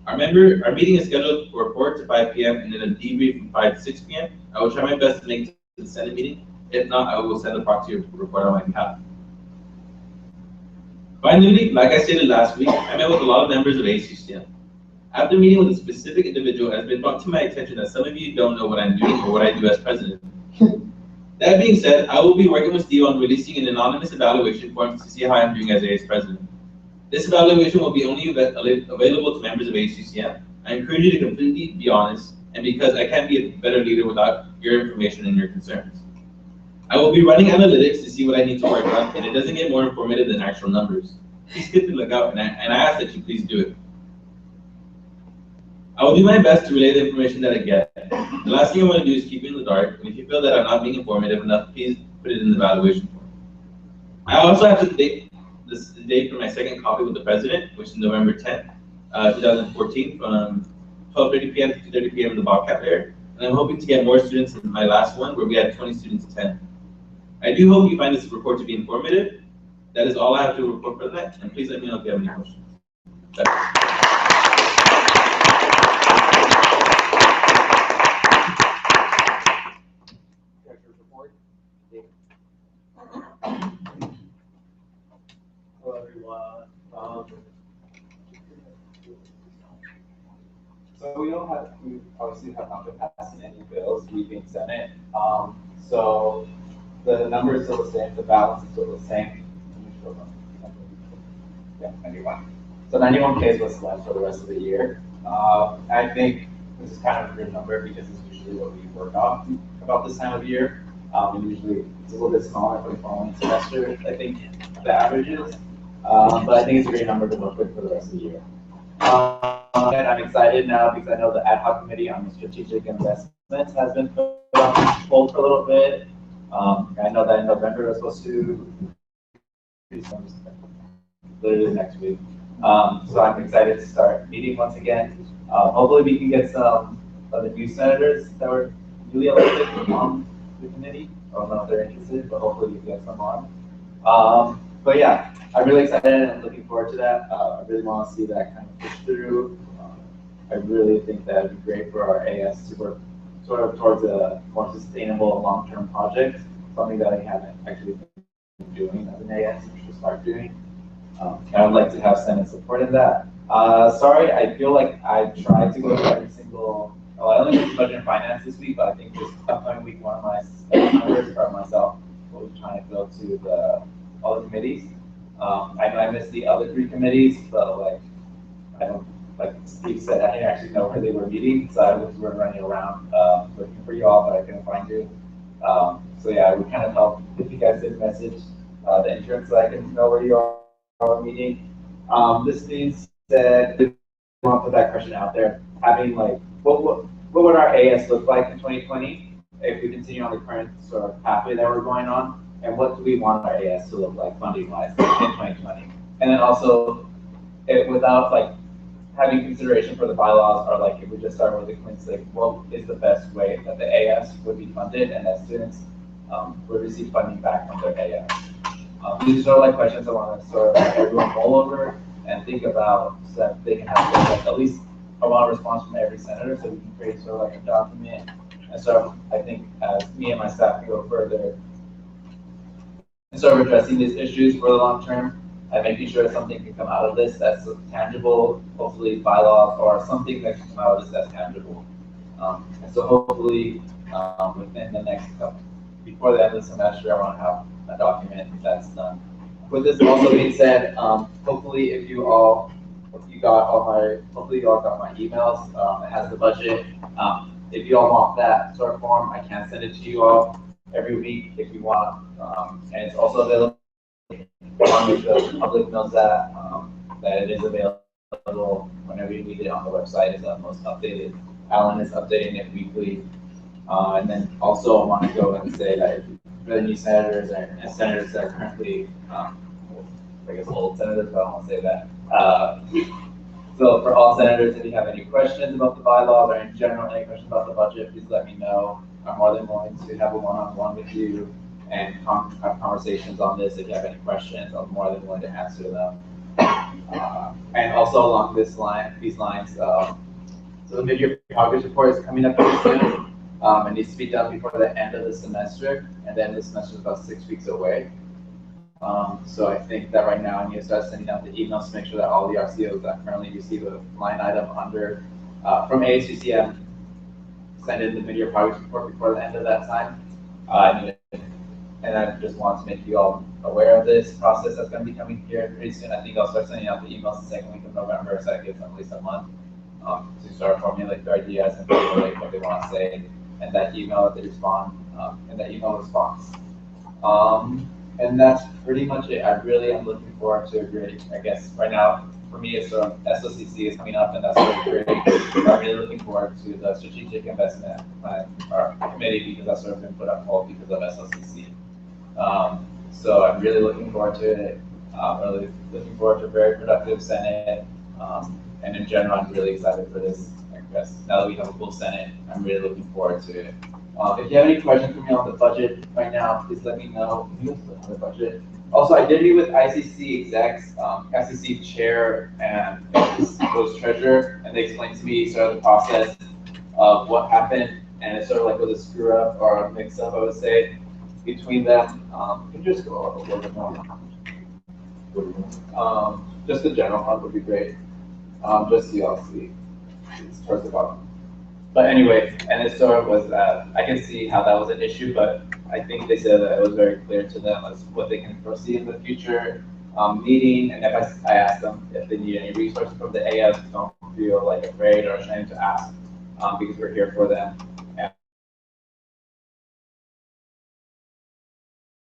Our meeting is scheduled for 4 to 5 p.m. and then a debrief from 5 to 6 p.m. I will try my best to make it to the Senate meeting. If not, I will send a proxy report on my behalf. Finally, like I stated last week, I met with a lot of members of ASUCM. After meeting with a specific individual, it has been brought to my attention that some of you don't know what I'm doing or what I do as president. That being said, I will be working with Steve on releasing an anonymous evaluation form to see how I'm doing as AS president. This evaluation will be only available to members of ASUCM. I encourage you to completely be honest, and because I can't be a better leader without your information and your concerns. I will be running analytics to see what I need to work on, and it doesn't get more informative than actual numbers. Please keep the lookout, and I ask that you please do it. I will do my best to relay the information that I get. The last thing I want to do is keep you in the dark, and if you feel that I'm not being informative enough, please put it in the evaluation form. I also have to date the date for my second coffee with the president, which is November 10th, 2014, from 12:30 p.m. to 2:30 p.m. in the Bobcat area. And I'm hoping to get more students in my last one, where we had 20 students attend. I do hope you find this report to be informative. That is all I have to report for the night, and please let me know if you have any questions. Hello, everyone. So we obviously have not been passing any bills, leaving Senate. So the number is still the same, the balance is still the same. Yeah, 91. So 91K is what's left for the rest of the year. I think this is kind of a good number because it's usually what we work on about this time of year. And usually it's a little bit smaller for the following semester, I think the average is. But I think it's a great number to work with for the rest of the year. And I'm excited now because I know the ad hoc committee on the strategic investments has been put on hold for a little bit. I know that in November we're supposed to literally next week. So I'm excited to start meeting once again. Hopefully we can get some of the new senators that were newly elected on the committee. I don't know if they're interested, but hopefully we can get some on. But yeah, I'm really excited and I'm looking forward to that. I really want to see that kind of push through. I really think that would be great for our AS to work sort of towards a more sustainable long-term project, something that I haven't actually been doing as an AS and should start doing. And I would like to have Senate support in that. Sorry, I feel like I tried to go to every single, well, I only went to budget and finance this week, but I think this upcoming week, one of my members or myself will be trying to go to the other committees. I know I missed the other 3 committees, but like, I don't, like Steve said, I didn't actually know where they were meeting, so I was running around looking for you all, but I couldn't find you. So yeah, it would kind of help if you guys did message the interns so I can know where you are meeting. This being said, I want to put that question out there. Having like, what would our AS look like in 2020 if we continue on the current sort of pathway that we're going on? And what do we want our AS to look like funding-wise in 2020? And then also, without like having consideration for the bylaws, or like if we just start with the committees, like what is the best way that the AS would be funded and that students would receive funding back from their AS? These are sort of like questions I want to sort of have everyone roll over and think about so that they can have like, at least I want a response from every senator so we can create sort of like a document. And so I think as me and my staff can go further and sort of addressing these issues for the long term and making sure something can come out of this that's tangible, hopefully bylaws or something that can come out of this that's tangible. And so hopefully within the next couple, before the end of the semester, I want to have a document that's done. With this also being said, hopefully if you all hopefully you all got my emails. It has the budget. If you all want that sort of form, I can send it to you all every week if you want. And it's also available. I want to make sure the public knows that it is available whenever you need it on the website. It's the most updated. Alan is updating it weekly. And then also I want to go and say that for the new senators and senators that are currently, I guess old senators, but I don't want to say that. So for all senators, if you have any questions about the bylaws or in general any questions about the budget, please let me know. I'm more than willing to have a one-on-one with you and have conversations on this. If you have any questions, I'm more than willing to answer them. And also along these lines, so the mid-year progress report is coming up pretty soon. It needs to be done before the end of the semester, and then the semester is about 6 weeks away. So I think that right now I need to start sending out the emails to make sure that all the RCOs that currently receive a line item under from ASUCM send in the mid-year progress report before the end of that time. I need to And I just want to make you all aware of this process that's going to be coming here pretty soon. I think I'll start sending out the emails the second week of November, so that gives them at least a month to start formulating their ideas and formulate what they want to say, and that email that they respond, and that email response. And that's pretty much it. I really am looking forward to a great, I guess right now, for me, it's sort of SOCC is coming up, and that's sort of great. I'm really looking forward to the strategic investment plan, or committee, because that's sort of been put on hold because of SOCC. So I'm really looking forward to it. Really looking forward to a very productive Senate. And in general, I'm really excited for this. I guess now that we have a full Senate, I'm really looking forward to it. If you have any questions for me on the budget right now, please let me know. The budget. Also, I did meet with ICC execs, ICC chair, and was treasurer, and they explained to me sort of the process of what happened, and it sort of like was a screw up or a mix up, I would say, between them. Can you just go a little bit more? Just the general part would be great. Just so y'all see. It's towards the bottom. But anyway, and it sort of was, I can see how that was an issue, but I think they said that it was very clear to them as what they can foresee in the future meeting. And if I asked them if they need any resources from the AS, don't feel like afraid or ashamed to ask, because we're here for them. And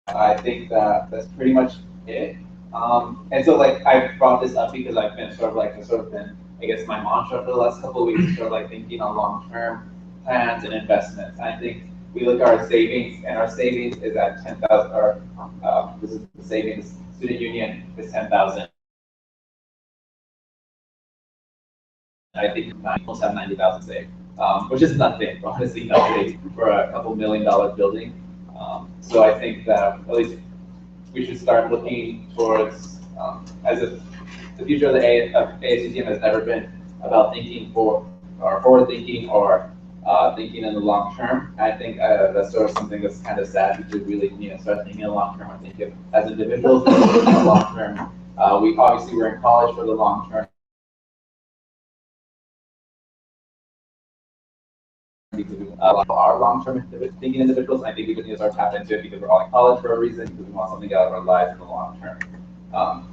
I think that that's pretty much it. And so like I brought this up because I've been I guess my mantra for the last couple of weeks is sort of like thinking on long-term plans and investments. And I think we look at our savings, and our savings is at 10,000, or this is the savings, student union is 10,000. I think we almost have 90,000 saved, which is nothing, honestly nothing for a couple $1 million building. So I think that at least we should start looking towards, as if the future of the ASUCM has never been about thinking forward thinking or thinking in the long term. I think that's sort of something that's kind of sad, because we really start thinking in the long term. I think as individuals, in the long term, we obviously were in college for the long term. Our long-term thinking individuals, and I think we just need to start tapping into it because we're all in college for a reason, because we want something out of our lives in the long term.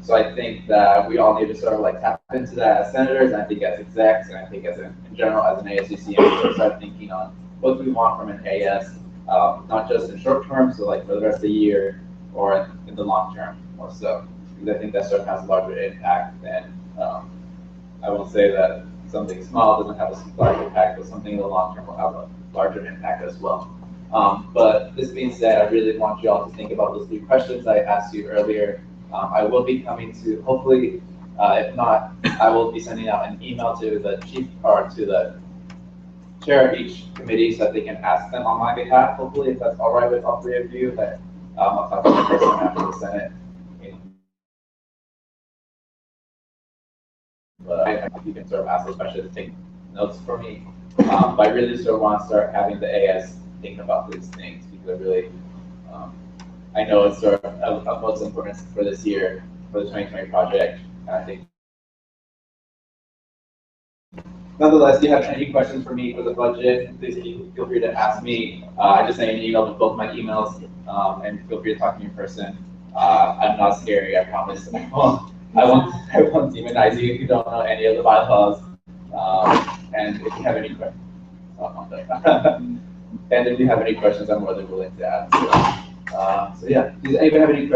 So I think that we all need to sort of like tap into that as senators, and I think as execs, and I think as in general as an ASUCM, to start thinking on what do we want from an AS, not just in short term, so like for the rest of the year, or in the long term more so, because I think that sort of has a larger impact than, I won't say that something small doesn't have a large impact, but something in the long term will have a larger impact as well. But this being said, I really want you all to think about those 3 questions I asked you earlier. I will be coming to, hopefully, if not, I will be sending out an email to the chief, or to the chair of each committee, so that they can ask them on my behalf, hopefully, if that's all right with all 3 of you, that I'll talk to the person after the Senate. But I think you can sort of ask those questions, take notes for me. But I really sort of want to start having the AS think about these things, because I really, I know it's sort of most importance for this year, for the 2020 project, and I think. Nonetheless, if you have any questions for me for the budget, please feel free to ask me. I just sent an email with both my emails, and feel free to talk to me in person. I'm not scary, I promise. I won't demonize you if you don't know any of the bylaws. And if you have any questions, and if you have any questions, I'm more than willing to answer. So yeah, does anybody have any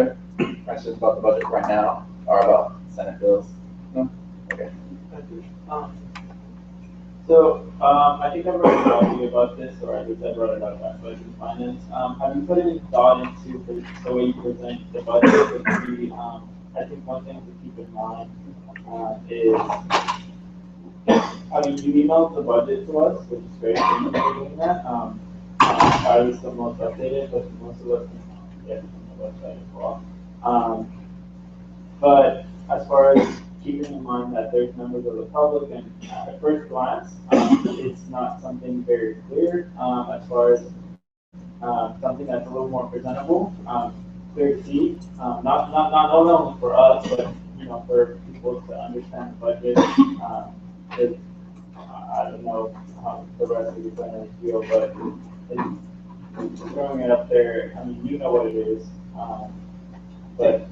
questions about the budget right now, or about Senate bills? No? Okay. So I think I've already talked to you about this, or at least I brought it up at Budget and Finance. Have you put any thought into the way you present the budget? I think one thing to keep in mind is, I mean, you emailed the budget to us, which is great. Thank you for doing that. Ours is the most updated, but most of us can get it from the website as well. But as far as keeping in mind that there's members of the public, and at first glance, it's not something very clear as far as something that's a little more presentable, clear to see, not only for us, but for people to understand the budget. I don't know how the rest of the planners feel, but throwing it up there, I mean, you know what it is, but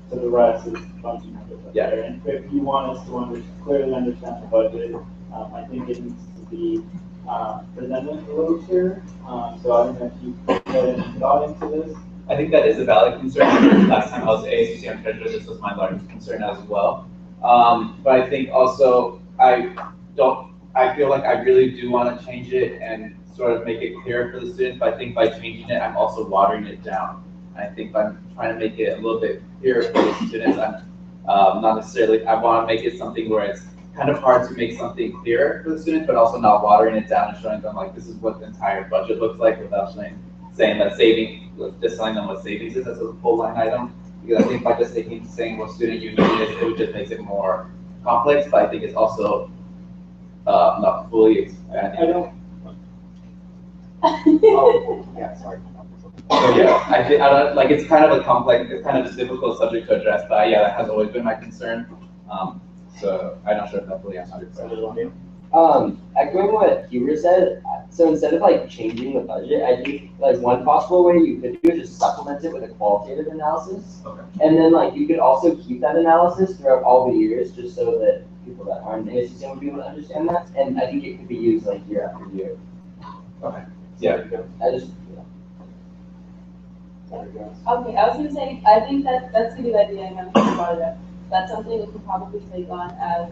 to the rest, it's a bunch of numbers up there. And if you want us to clearly understand the budget, I think it needs to be presented a little clearer. So I don't know if you put any thought into this. I think that is a valid concern. Last time I was ASUCM treasurer, this was my largest concern as well. But I think also I feel like I really do want to change it and sort of make it clearer for the students. But I think by changing it, I'm also watering it down. I think I'm trying to make it a little bit clearer for the students. I'm not necessarily, I want to make it something where it's kind of hard to make something clearer for the students, but also not watering it down and showing them like this is what the entire budget looks like without saying that just telling them what savings is as a full line item. Because I think by just saying what student union is, it would just makes it more complex, but I think it's also not fully. I don't. Oh, yeah, sorry. So yeah, I don't like it's kind of a complex, it's kind of a difficult subject to address, but yeah, that has always been my concern. So I'm not sure if that fully answered your question. Echoing what Hubert said, so instead of like changing the budget, I think like one possible way you could do is just supplement it with a qualitative analysis. Okay. And then like you could also keep that analysis throughout all the years, just so that people that aren't in ASUCM would be able to understand that. And I think it could be used like year after year. Okay. Yeah. I just. Okay, I was gonna say, I think that's a good idea, I'm gonna think about it. That's something we could probably take on as,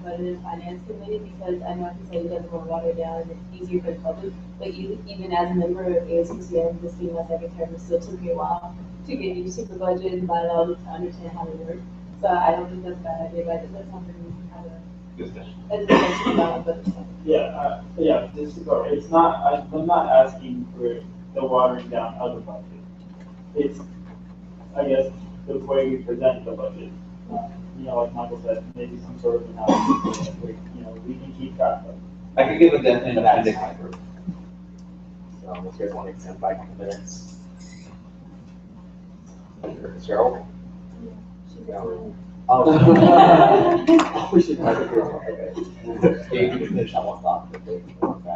budget and finance committee, because I know he said he doesn't want to water it down, and it's easier for the public, but even as a member of ASUCM, just being my secretary, it still took me a while to get used to the budget and bylaws and to understand how they work. So I don't think that's a bad idea, but I think that's something we can have a discussion about, but. Yeah, just to go, it's not, I'm not asking for the watering down of the budget. It's, I guess, the way we present the budget. You know, like Michael said, maybe some sort of analysis where, you know, we can keep track of. I could give a definite appendix. So let's get one example by minutes. Cheryl? Oh, we should have it. Okay. Yeah, you can finish that one thought.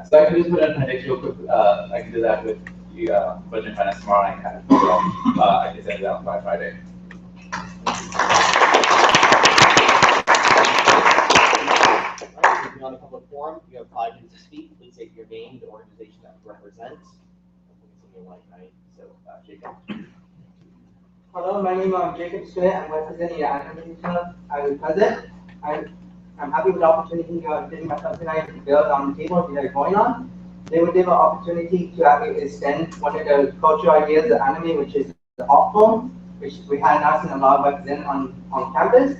So I can just put an appendix real quick. I can do that with you, budget and finance tomorrow and kind of figure out, I can send it out by Friday. On the public forum, you have 5 minutes to speak. Please state your name, the organization that you represent. So, Jacob. Hello, my name is Jacob Sweat. I'm representing the Anime Club. I will present. I'm happy with the opportunity of getting myself tonight to build on the table that are going on. They would give an opportunity to actually extend one of the cultural ideas of anime, which is the art form, which we had not seen a lot of represented on campus.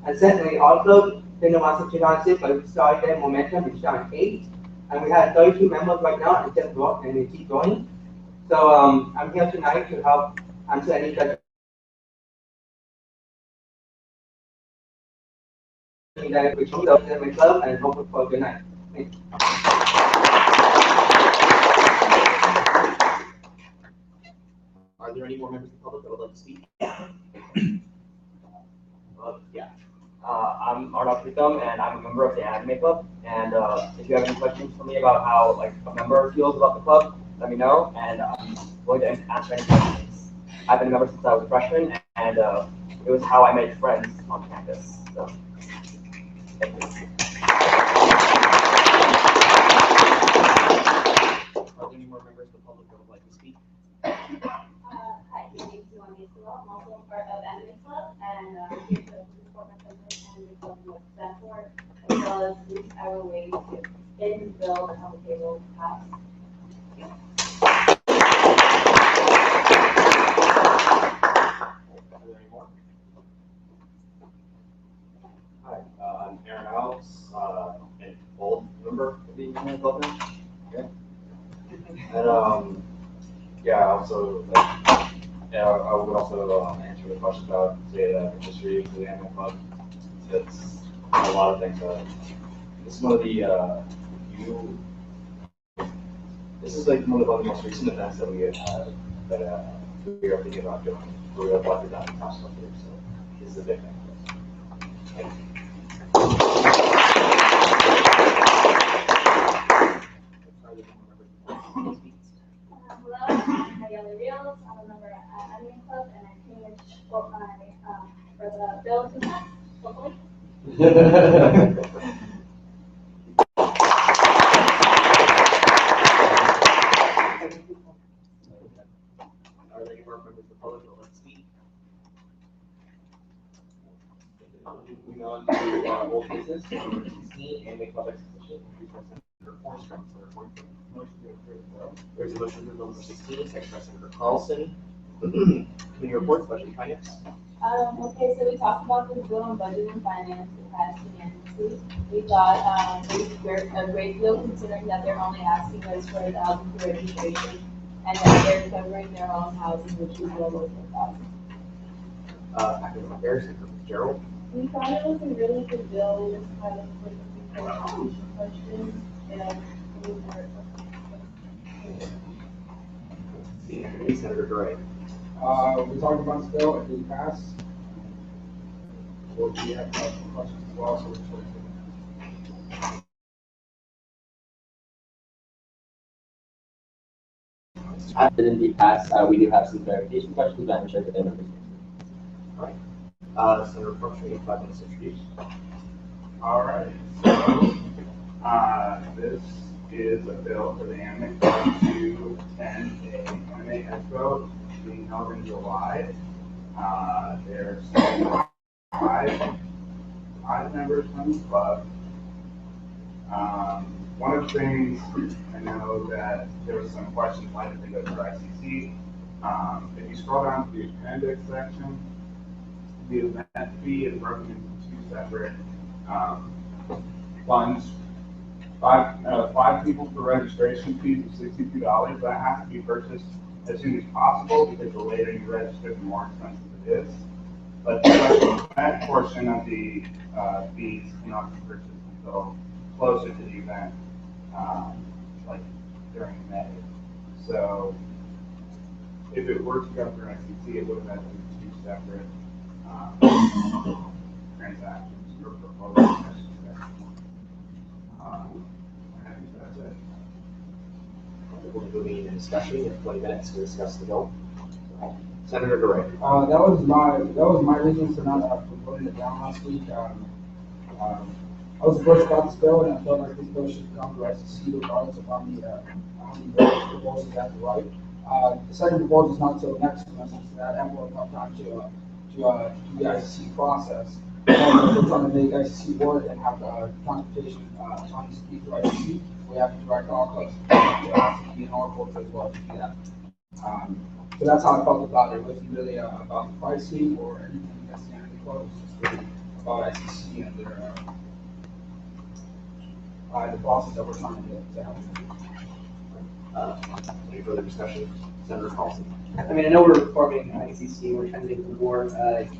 And secondly, also, been the one since 2006, but we started their momentum in 2008. And we have 32 members right now, and just grow, and we keep growing. So I'm here tonight to help answer any questions that we should up in my club, and hope for a good night. Thank you. Are there any more members of the public that would like to speak? Yeah. I'm Arnav Pritam, and I'm a member of the Anime Club. And if you have any questions for me about how like a member feels about the club, let me know, and I'm willing to answer any questions. I've been a member since I was a freshman, and it was how I made friends on campus. So, thank you. Are there any more members of the public that would like to speak? Hi, my name is Yuan. I'm also a part of Anime Club, and I'm here to support my president and the club with that for, as well as reach our way to get and build how the table pass. Are there any more? Hi, I'm Aaron Alex, an old member of the Anime Club now. Okay. And yeah, also I would also answer the question about say the history of the Anime Club. It's a lot of things. This is one of the this is like one of the most recent events that we have had that we are thinking about doing. We have brought it down to past couple years, so this is a big thing for us. Thank you. bill to pass, hopefully. Are there any more members of the public that would like to speak? Moving on to old business, number 16, anime club exposition, introduced by Senator Forsgren, Senator Forsgren. Motion to approve. There's a motion to approve number 16, second by Senator Carlson. Committee reports, budget and finance. Okay, so we talked about this bill on budget and finance, it passed unanimously. We thought, it's a great deal considering that they're only asking us for $1,000 for registration, and that they're covering their own housing, which is well over $1,000. Academic affairs, Senator Fitzgerald. We thought it was a really good bill, it was kind of looking for education questions, and we were. Senator Gray. We talked about this bill, it didn't pass. Well, we have some questions as well, so we're just waiting for that. Didn't be passed. We do have some clarification questions, but I'm sure that they're members. All right. Senator Crutcher, you have 5 minutes to introduce. All right. So, this is a bill for the Anime Club to attend a Anime Expo being held in July. There's five members from the club. One of the things I know that there was some questions why did they go to ICC. If you scroll down to the appendix section, the event fee is broken into 2 separate funds. Five people for registration fees of $62. That has to be purchased as soon as possible because the later you register, the more expensive it is. But that portion of the fees cannot be purchased until closer to the event, like during May. So if it were to go through ICC, it would have had to be 2 separate transactions or proposals. I think that's it. We'll be moving into discussion. You have 20 minutes to discuss the bill. Senator Gray. That was my reason for not voting it down last week. I was first about this bill, and I felt like this bill should come to ICC regardless of how many proposals they have to write. The second proposal is not until next semester, so that I won't have time to do the ICC process. We're trying to make ICC work and have transportation funds to keep the ICC. We have to direct all clubs to be in our culture as well to do that. So that's how I felt about it. It wasn't really about the pricing or anything that's the end of the It's just really about ICC and their the process that we're trying to have. Any further discussion? Senator Carlson. I mean, I know we're reforming ICC, we're trying to make them more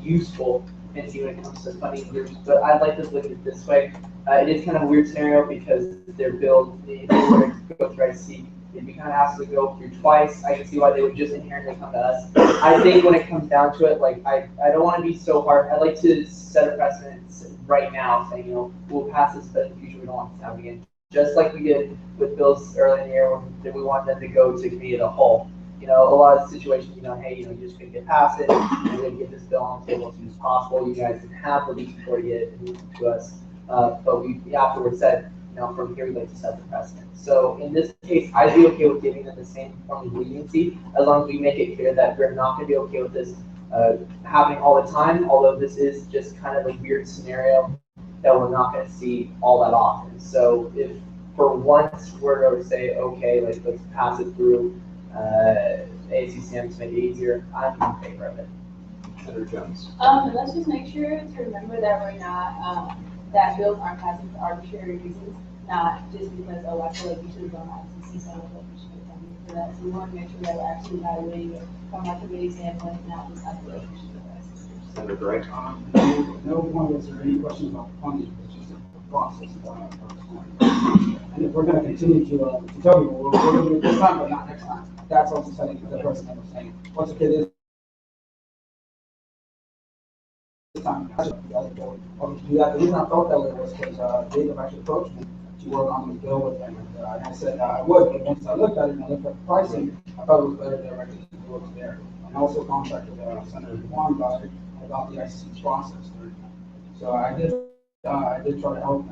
useful entity when it comes to funding groups, but I'd like to look at it this way. It is kind of a weird scenario because their bill, if they were to go through ICC, it'd be kind of asked to go through twice. I can see why they would just inherently come to us. I think when it comes down to it, like, I don't want to be so hard. I'd like to set a precedent right now saying, we'll pass this, but in the future we don't want this to happen again. Just like we did with bills early in the year when we want them to go to committee of the whole. A lot of situations, hey, you just couldn't get past it. We're going to get this bill on the table as soon as possible. You guys didn't have the week before to get it to us. But we afterwards said, from here we'd like to set the precedent. So in this case, I'd be okay with giving them the same form of leniency as long as we make it clear that we're not going to be okay with this happening all the time, although this is just kind of a weird scenario that we're not going to see all that often. So if for once we're going to say, okay, let's pass it through ASUCM to make it easier, I'm in favor of it. Senator Jones. Let's just make sure to remember that we're not, that bills aren't passing for arbitrary reasons, not just because, I feel like we should have done ICC, so I feel like we should have done it for that. So we want to make sure that we're actually evaluating it from a committee standpoint, not just I feel like we should have done ICC. Senator Gray. No one was there any questions about funding, it's just a process. And if we're going to continue to tell people, we're going to do it this time, but not next time. That's also setting the precedent of saying, once a kid this time, I should do that. The reason I felt that way was because Jacob actually approached me to work on this bill with him, and I said I would, but once I looked at it and I looked at the pricing, I thought it was better directly to do it there. And I also contacted Senator Juan about it, and about the ICC process. So I did try to help.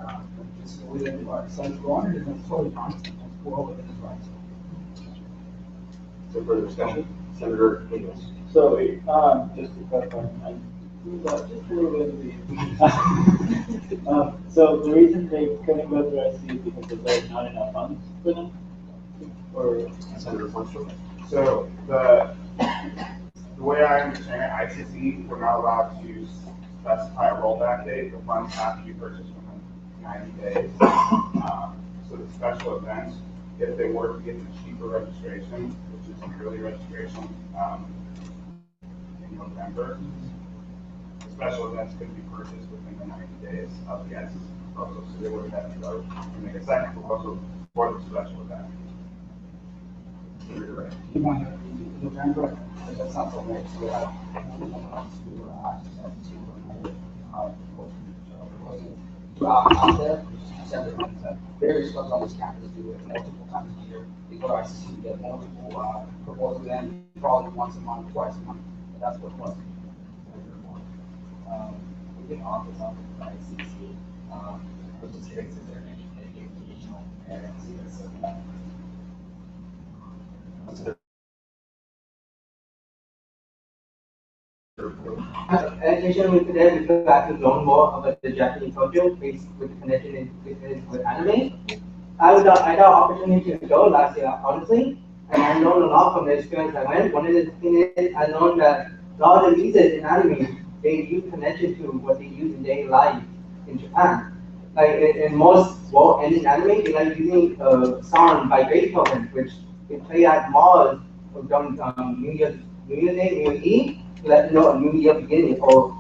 Just we didn't decide to go on it, that's totally fine. It's well within his rights. So further discussion, Senator Munoz. So, just to clarify, just a little bit of the, so the reason they couldn't go through IC is because there's not enough funds for them? Or? Senator Feinstein. So the way I understand it, ICC, we're not allowed to specify a rollback date. The funds have to be purchased within 90 days. So the special events, if they were to get the cheaper registration, which is an early registration in November, the special events could be purchased within the 90 days of the ICC proposal. So they would have to go and make a second proposal for the special event. You want to be November, but that's not so late. So we have out there, various clubs on this campus do it multiple times a year. They go to ICC to get multiple proposals in, probably once a month, twice a month. But that's what it was. We can offer something for ICC, I'm just curious if there are any educational merits to this. Education with today, we go back to learn more about the Japanese culture based with the connection with anime. I had opportunity to go last year, honestly, and I learned a lot from the experience I went. One of the things is I learned that a lot of the reasons in anime, they use connection to what they use in daily life in Japan. Like in most world-ending anime, they like using a song by Beethoven, which they play at malls during New Year's Day, New Year's Eve, to let you know a new year beginning or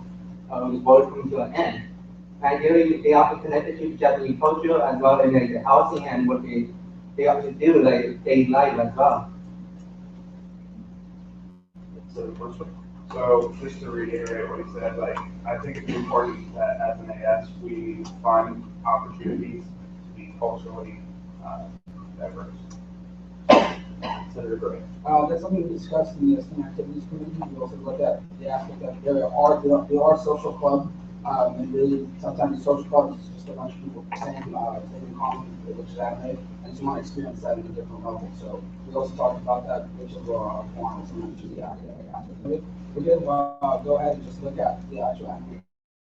the world coming to an end. And they are connected to Japanese culture as well as like, the housing and what they have to do like daily life as well. So just to reiterate what he said, like I think it's important that as an AS we find opportunities to be culturally diverse. Senator Gray. That's something we discussed in the STEM activities committee. We also look at the aspect that there are social clubs, and really sometimes the social clubs is just a bunch of people same in common, which is anime, and just want to experience that in a different level. So we also talked about that, which is our form, which is the academic aspect of it. We can go ahead and just look at the actual anime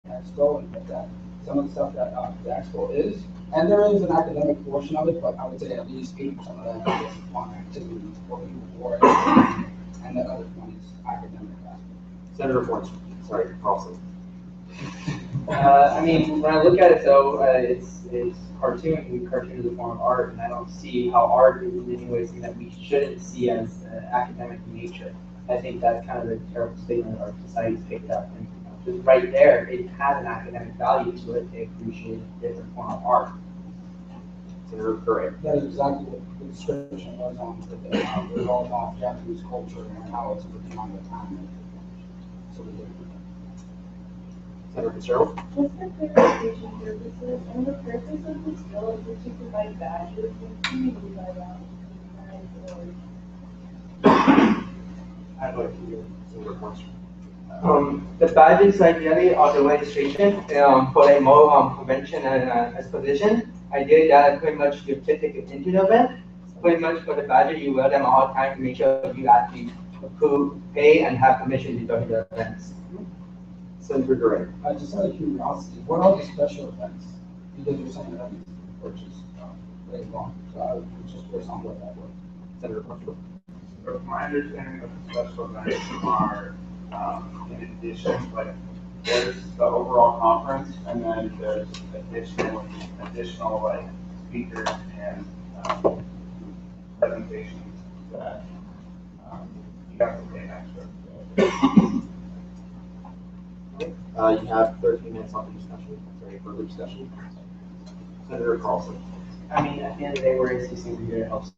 expo and look at some of the stuff that the expo is. And there is an academic portion of it, but I would say at least 80% of that is one activity for people who are and the other 20 is academic aspect. Senator Feinstein. Sorry, Carlson. I mean, when I look at it though, it's cartoon. Cartoon is a form of art, and I don't see how art is in any way something that we shouldn't see as academic in nature. I think that's kind of a terrible statement our society's picked up. And just right there, it has an academic value to it. They appreciate a different form of art. Senator Gray. That is exactly what the description was on today. It was all about Japanese culture and how it's written on the time. So we did. Senator Fitzgerald. Just for clarification purposes, and the purpose of this bill is to provide badges and community around. I'd like to hear Senator Feinstein. The badges ideally are the registration for a more convention and exposition. Ideally, that pretty much you take it into the event. Pretty much for the badges, you wear them all the time to make sure you actually approve, pay, and have permission to go to the events. Senator Gray. Just out of curiosity, what are the special events? Because you're saying that purchase later on. So I was just curious on what that was. Senator Feinstein. So my understanding of the special events are in addition, like there's the overall conference, and then there's additional like speakers and presentations that you have to pay extra. You have 13 minutes on the discussion. Is there any further discussion? Senator Carlson. I mean, at the end of the day, we're ACC, we're here to help students.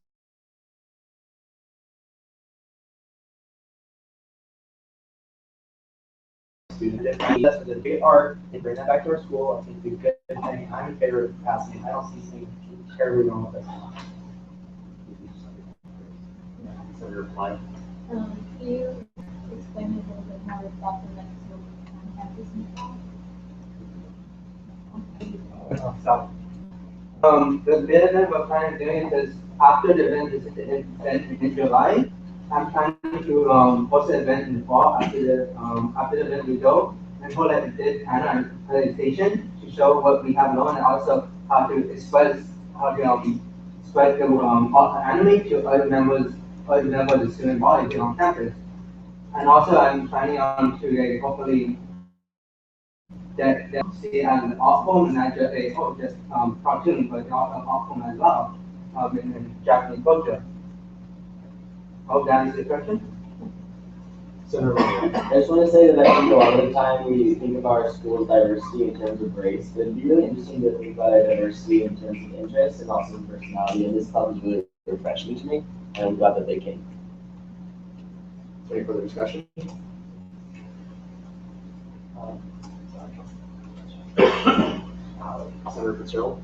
If that's the great art, they bring that back to our school. I think it'd be a good thing. I'm in favor of passing it. I don't see anything terribly wrong with this. Senator Klein. Can you explain a little bit more about the next The bill that we're planning on doing is after the event is in July. I'm planning to host an event in the fall after the event we go and hold like this kind of presentation to show what we have learned and also how to express how to spread the anime to other members of the student body on campus. And also I'm planning on to hopefully that see as an art form and not just cartoon, but also an art form as well in Japanese culture. Hope that answers the question. I just want to say that I think a lot of the time we think of our school's diversity in terms of race, but it'd be really interesting to think about our diversity in terms of interest and also in personality, and this club is really refreshing to me, and I'm glad that they came. Any further discussion? Senator Fitzgerald?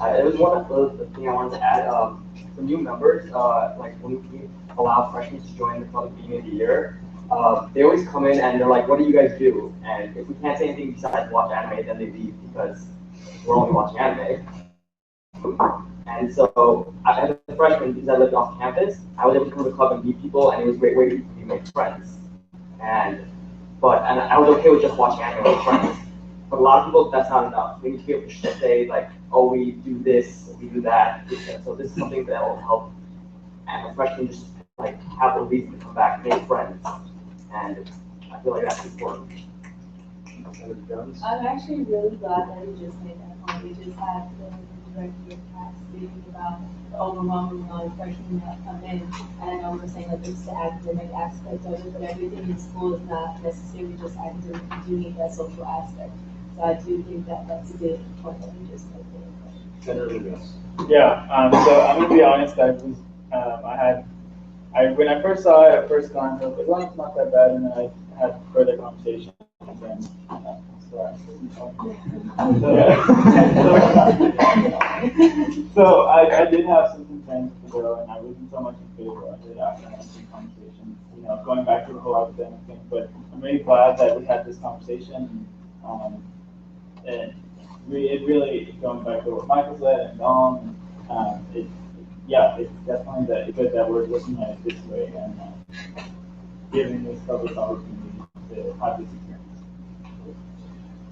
It was one of the thing I wanted to add. For new members, like when we allow freshmen to join the club at the beginning of the year, they always come in and they're like, "What do you guys do?" And if we can't say anything besides watch anime, then they leave because we're only watching anime. And so, as a freshman, because I lived off campus, I was able to come to the club and meet people, and it was a great way for me to make friends. And I was okay with just watching anime with friends. But a lot of people, that's not enough. We need to be able to say like, "Oh, we do this, we do that." So this is something that will help. And a freshman just like have a reason to come back, make friends, and I feel like that's important. I'm actually really glad that you just made that point. We just had the director of tax speaking about the overwhelming amount of freshmen that come in, and I was saying like it's the academic aspect of it, but everything in school is not necessarily just academic. You do need that social aspect. So I do think that that's a good point that you just made there. Senator Lucas. Yeah, so I'm gonna be honest, when I first saw it at first glance, I was like, well, it's not that bad, and then I had further conversations, and so I did have some concerns with the bill, and I wasn't so much in favor of it after I had some conversations, going back to the whole academic thing, but I'm really glad that we had this conversation, and it really, going back to what Michael said and Dom, it's definitely good that we're looking at it this way and giving this public opportunity to have this experience.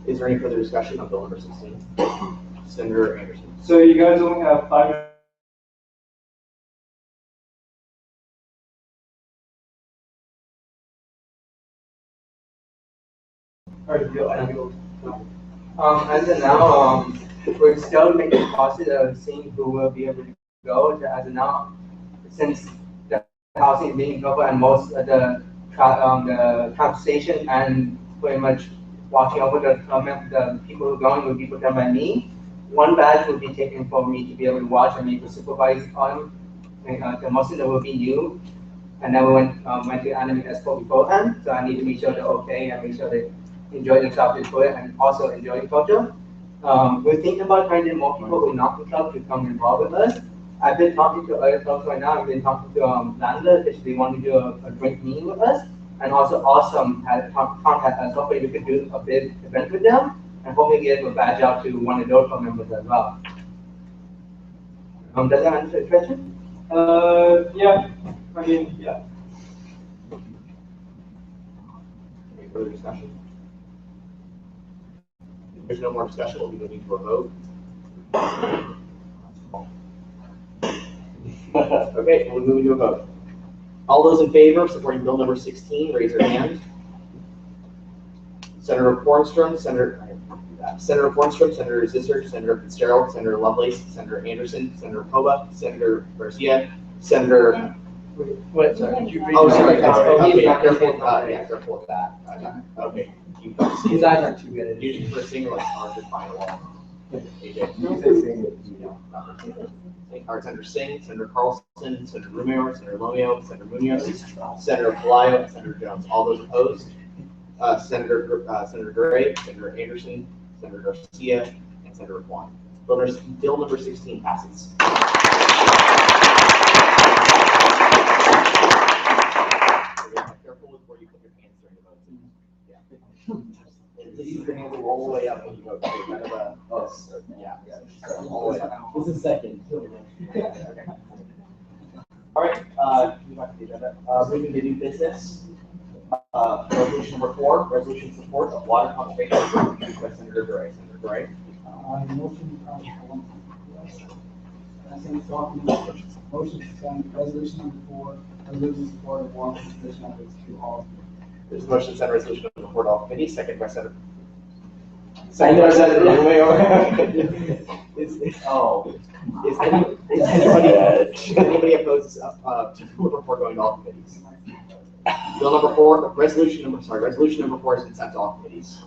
Is there any further discussion on bill number 16? Senator Anderson. So you guys only have 5 minutes. As of now, we're still making the process of seeing who will be able to go. As of now, since the housing is being covered and most of the transportation and pretty much watching over the people who are going will be put done by me. One badge will be taken for me to be able to watch and be able to supervise on. The most of them will be new. And then we went to Anime Expo beforehand, so I need to make sure they're okay and make sure they enjoy themselves before it and also enjoy the culture. We're thinking about trying to get more people who are not in club to come involved with us. I've been talking to other clubs right now. I've been talking to Landler if they want to do a drink meeting with us. And also Awesome had contact us. Hopefully we could do a big event with them and hopefully get a badge out to one of their club members as well. Does that answer the question? Yeah. I mean, yeah. Any further discussion? If there's no more discussion, we'll be moving to a vote. Okay, we'll move to a vote. All those in favor of supporting bill number 16, raise your hand. Senator Kornstrom, Senator Kornstrom, Senator Zisser, Senator Fitzgerald, Senator Lovelace, Senator Anderson, Senator Koba, Senator Garcia, Senator. Wait, sorry. Could you read sorry. Okay, careful with that. Okay. These guys aren't too good. Usually for a single, it's hard to find a wall. AJ. Senator Singh, Senator Carlson, Senator Romero, Senator Lomeo, Senator Munoz, Senator Palayo, Senator Jones. All those opposed? Senator Gray, Senator Anderson, Senator Garcia, and Senator Kwan. Bill number 16 passes. Careful with where you put your hand. Just use your hands all the way up when you go to kind of a, yeah, all the way up. This is second. All right, move on to the agenda. Moving to new business. Resolution number 4, resolution support of water conservation introduced by Senator Gray. Senator Gray. Motion to send resolution number 4, resolution support of water conservation efforts to all. There's a motion to send resolution number 4 to all committees, second by Senator. Second by Senator Romeo. Is anybody opposed to number 4 going to all committees? Bill number 4, resolution number 4 has been sent to all committees.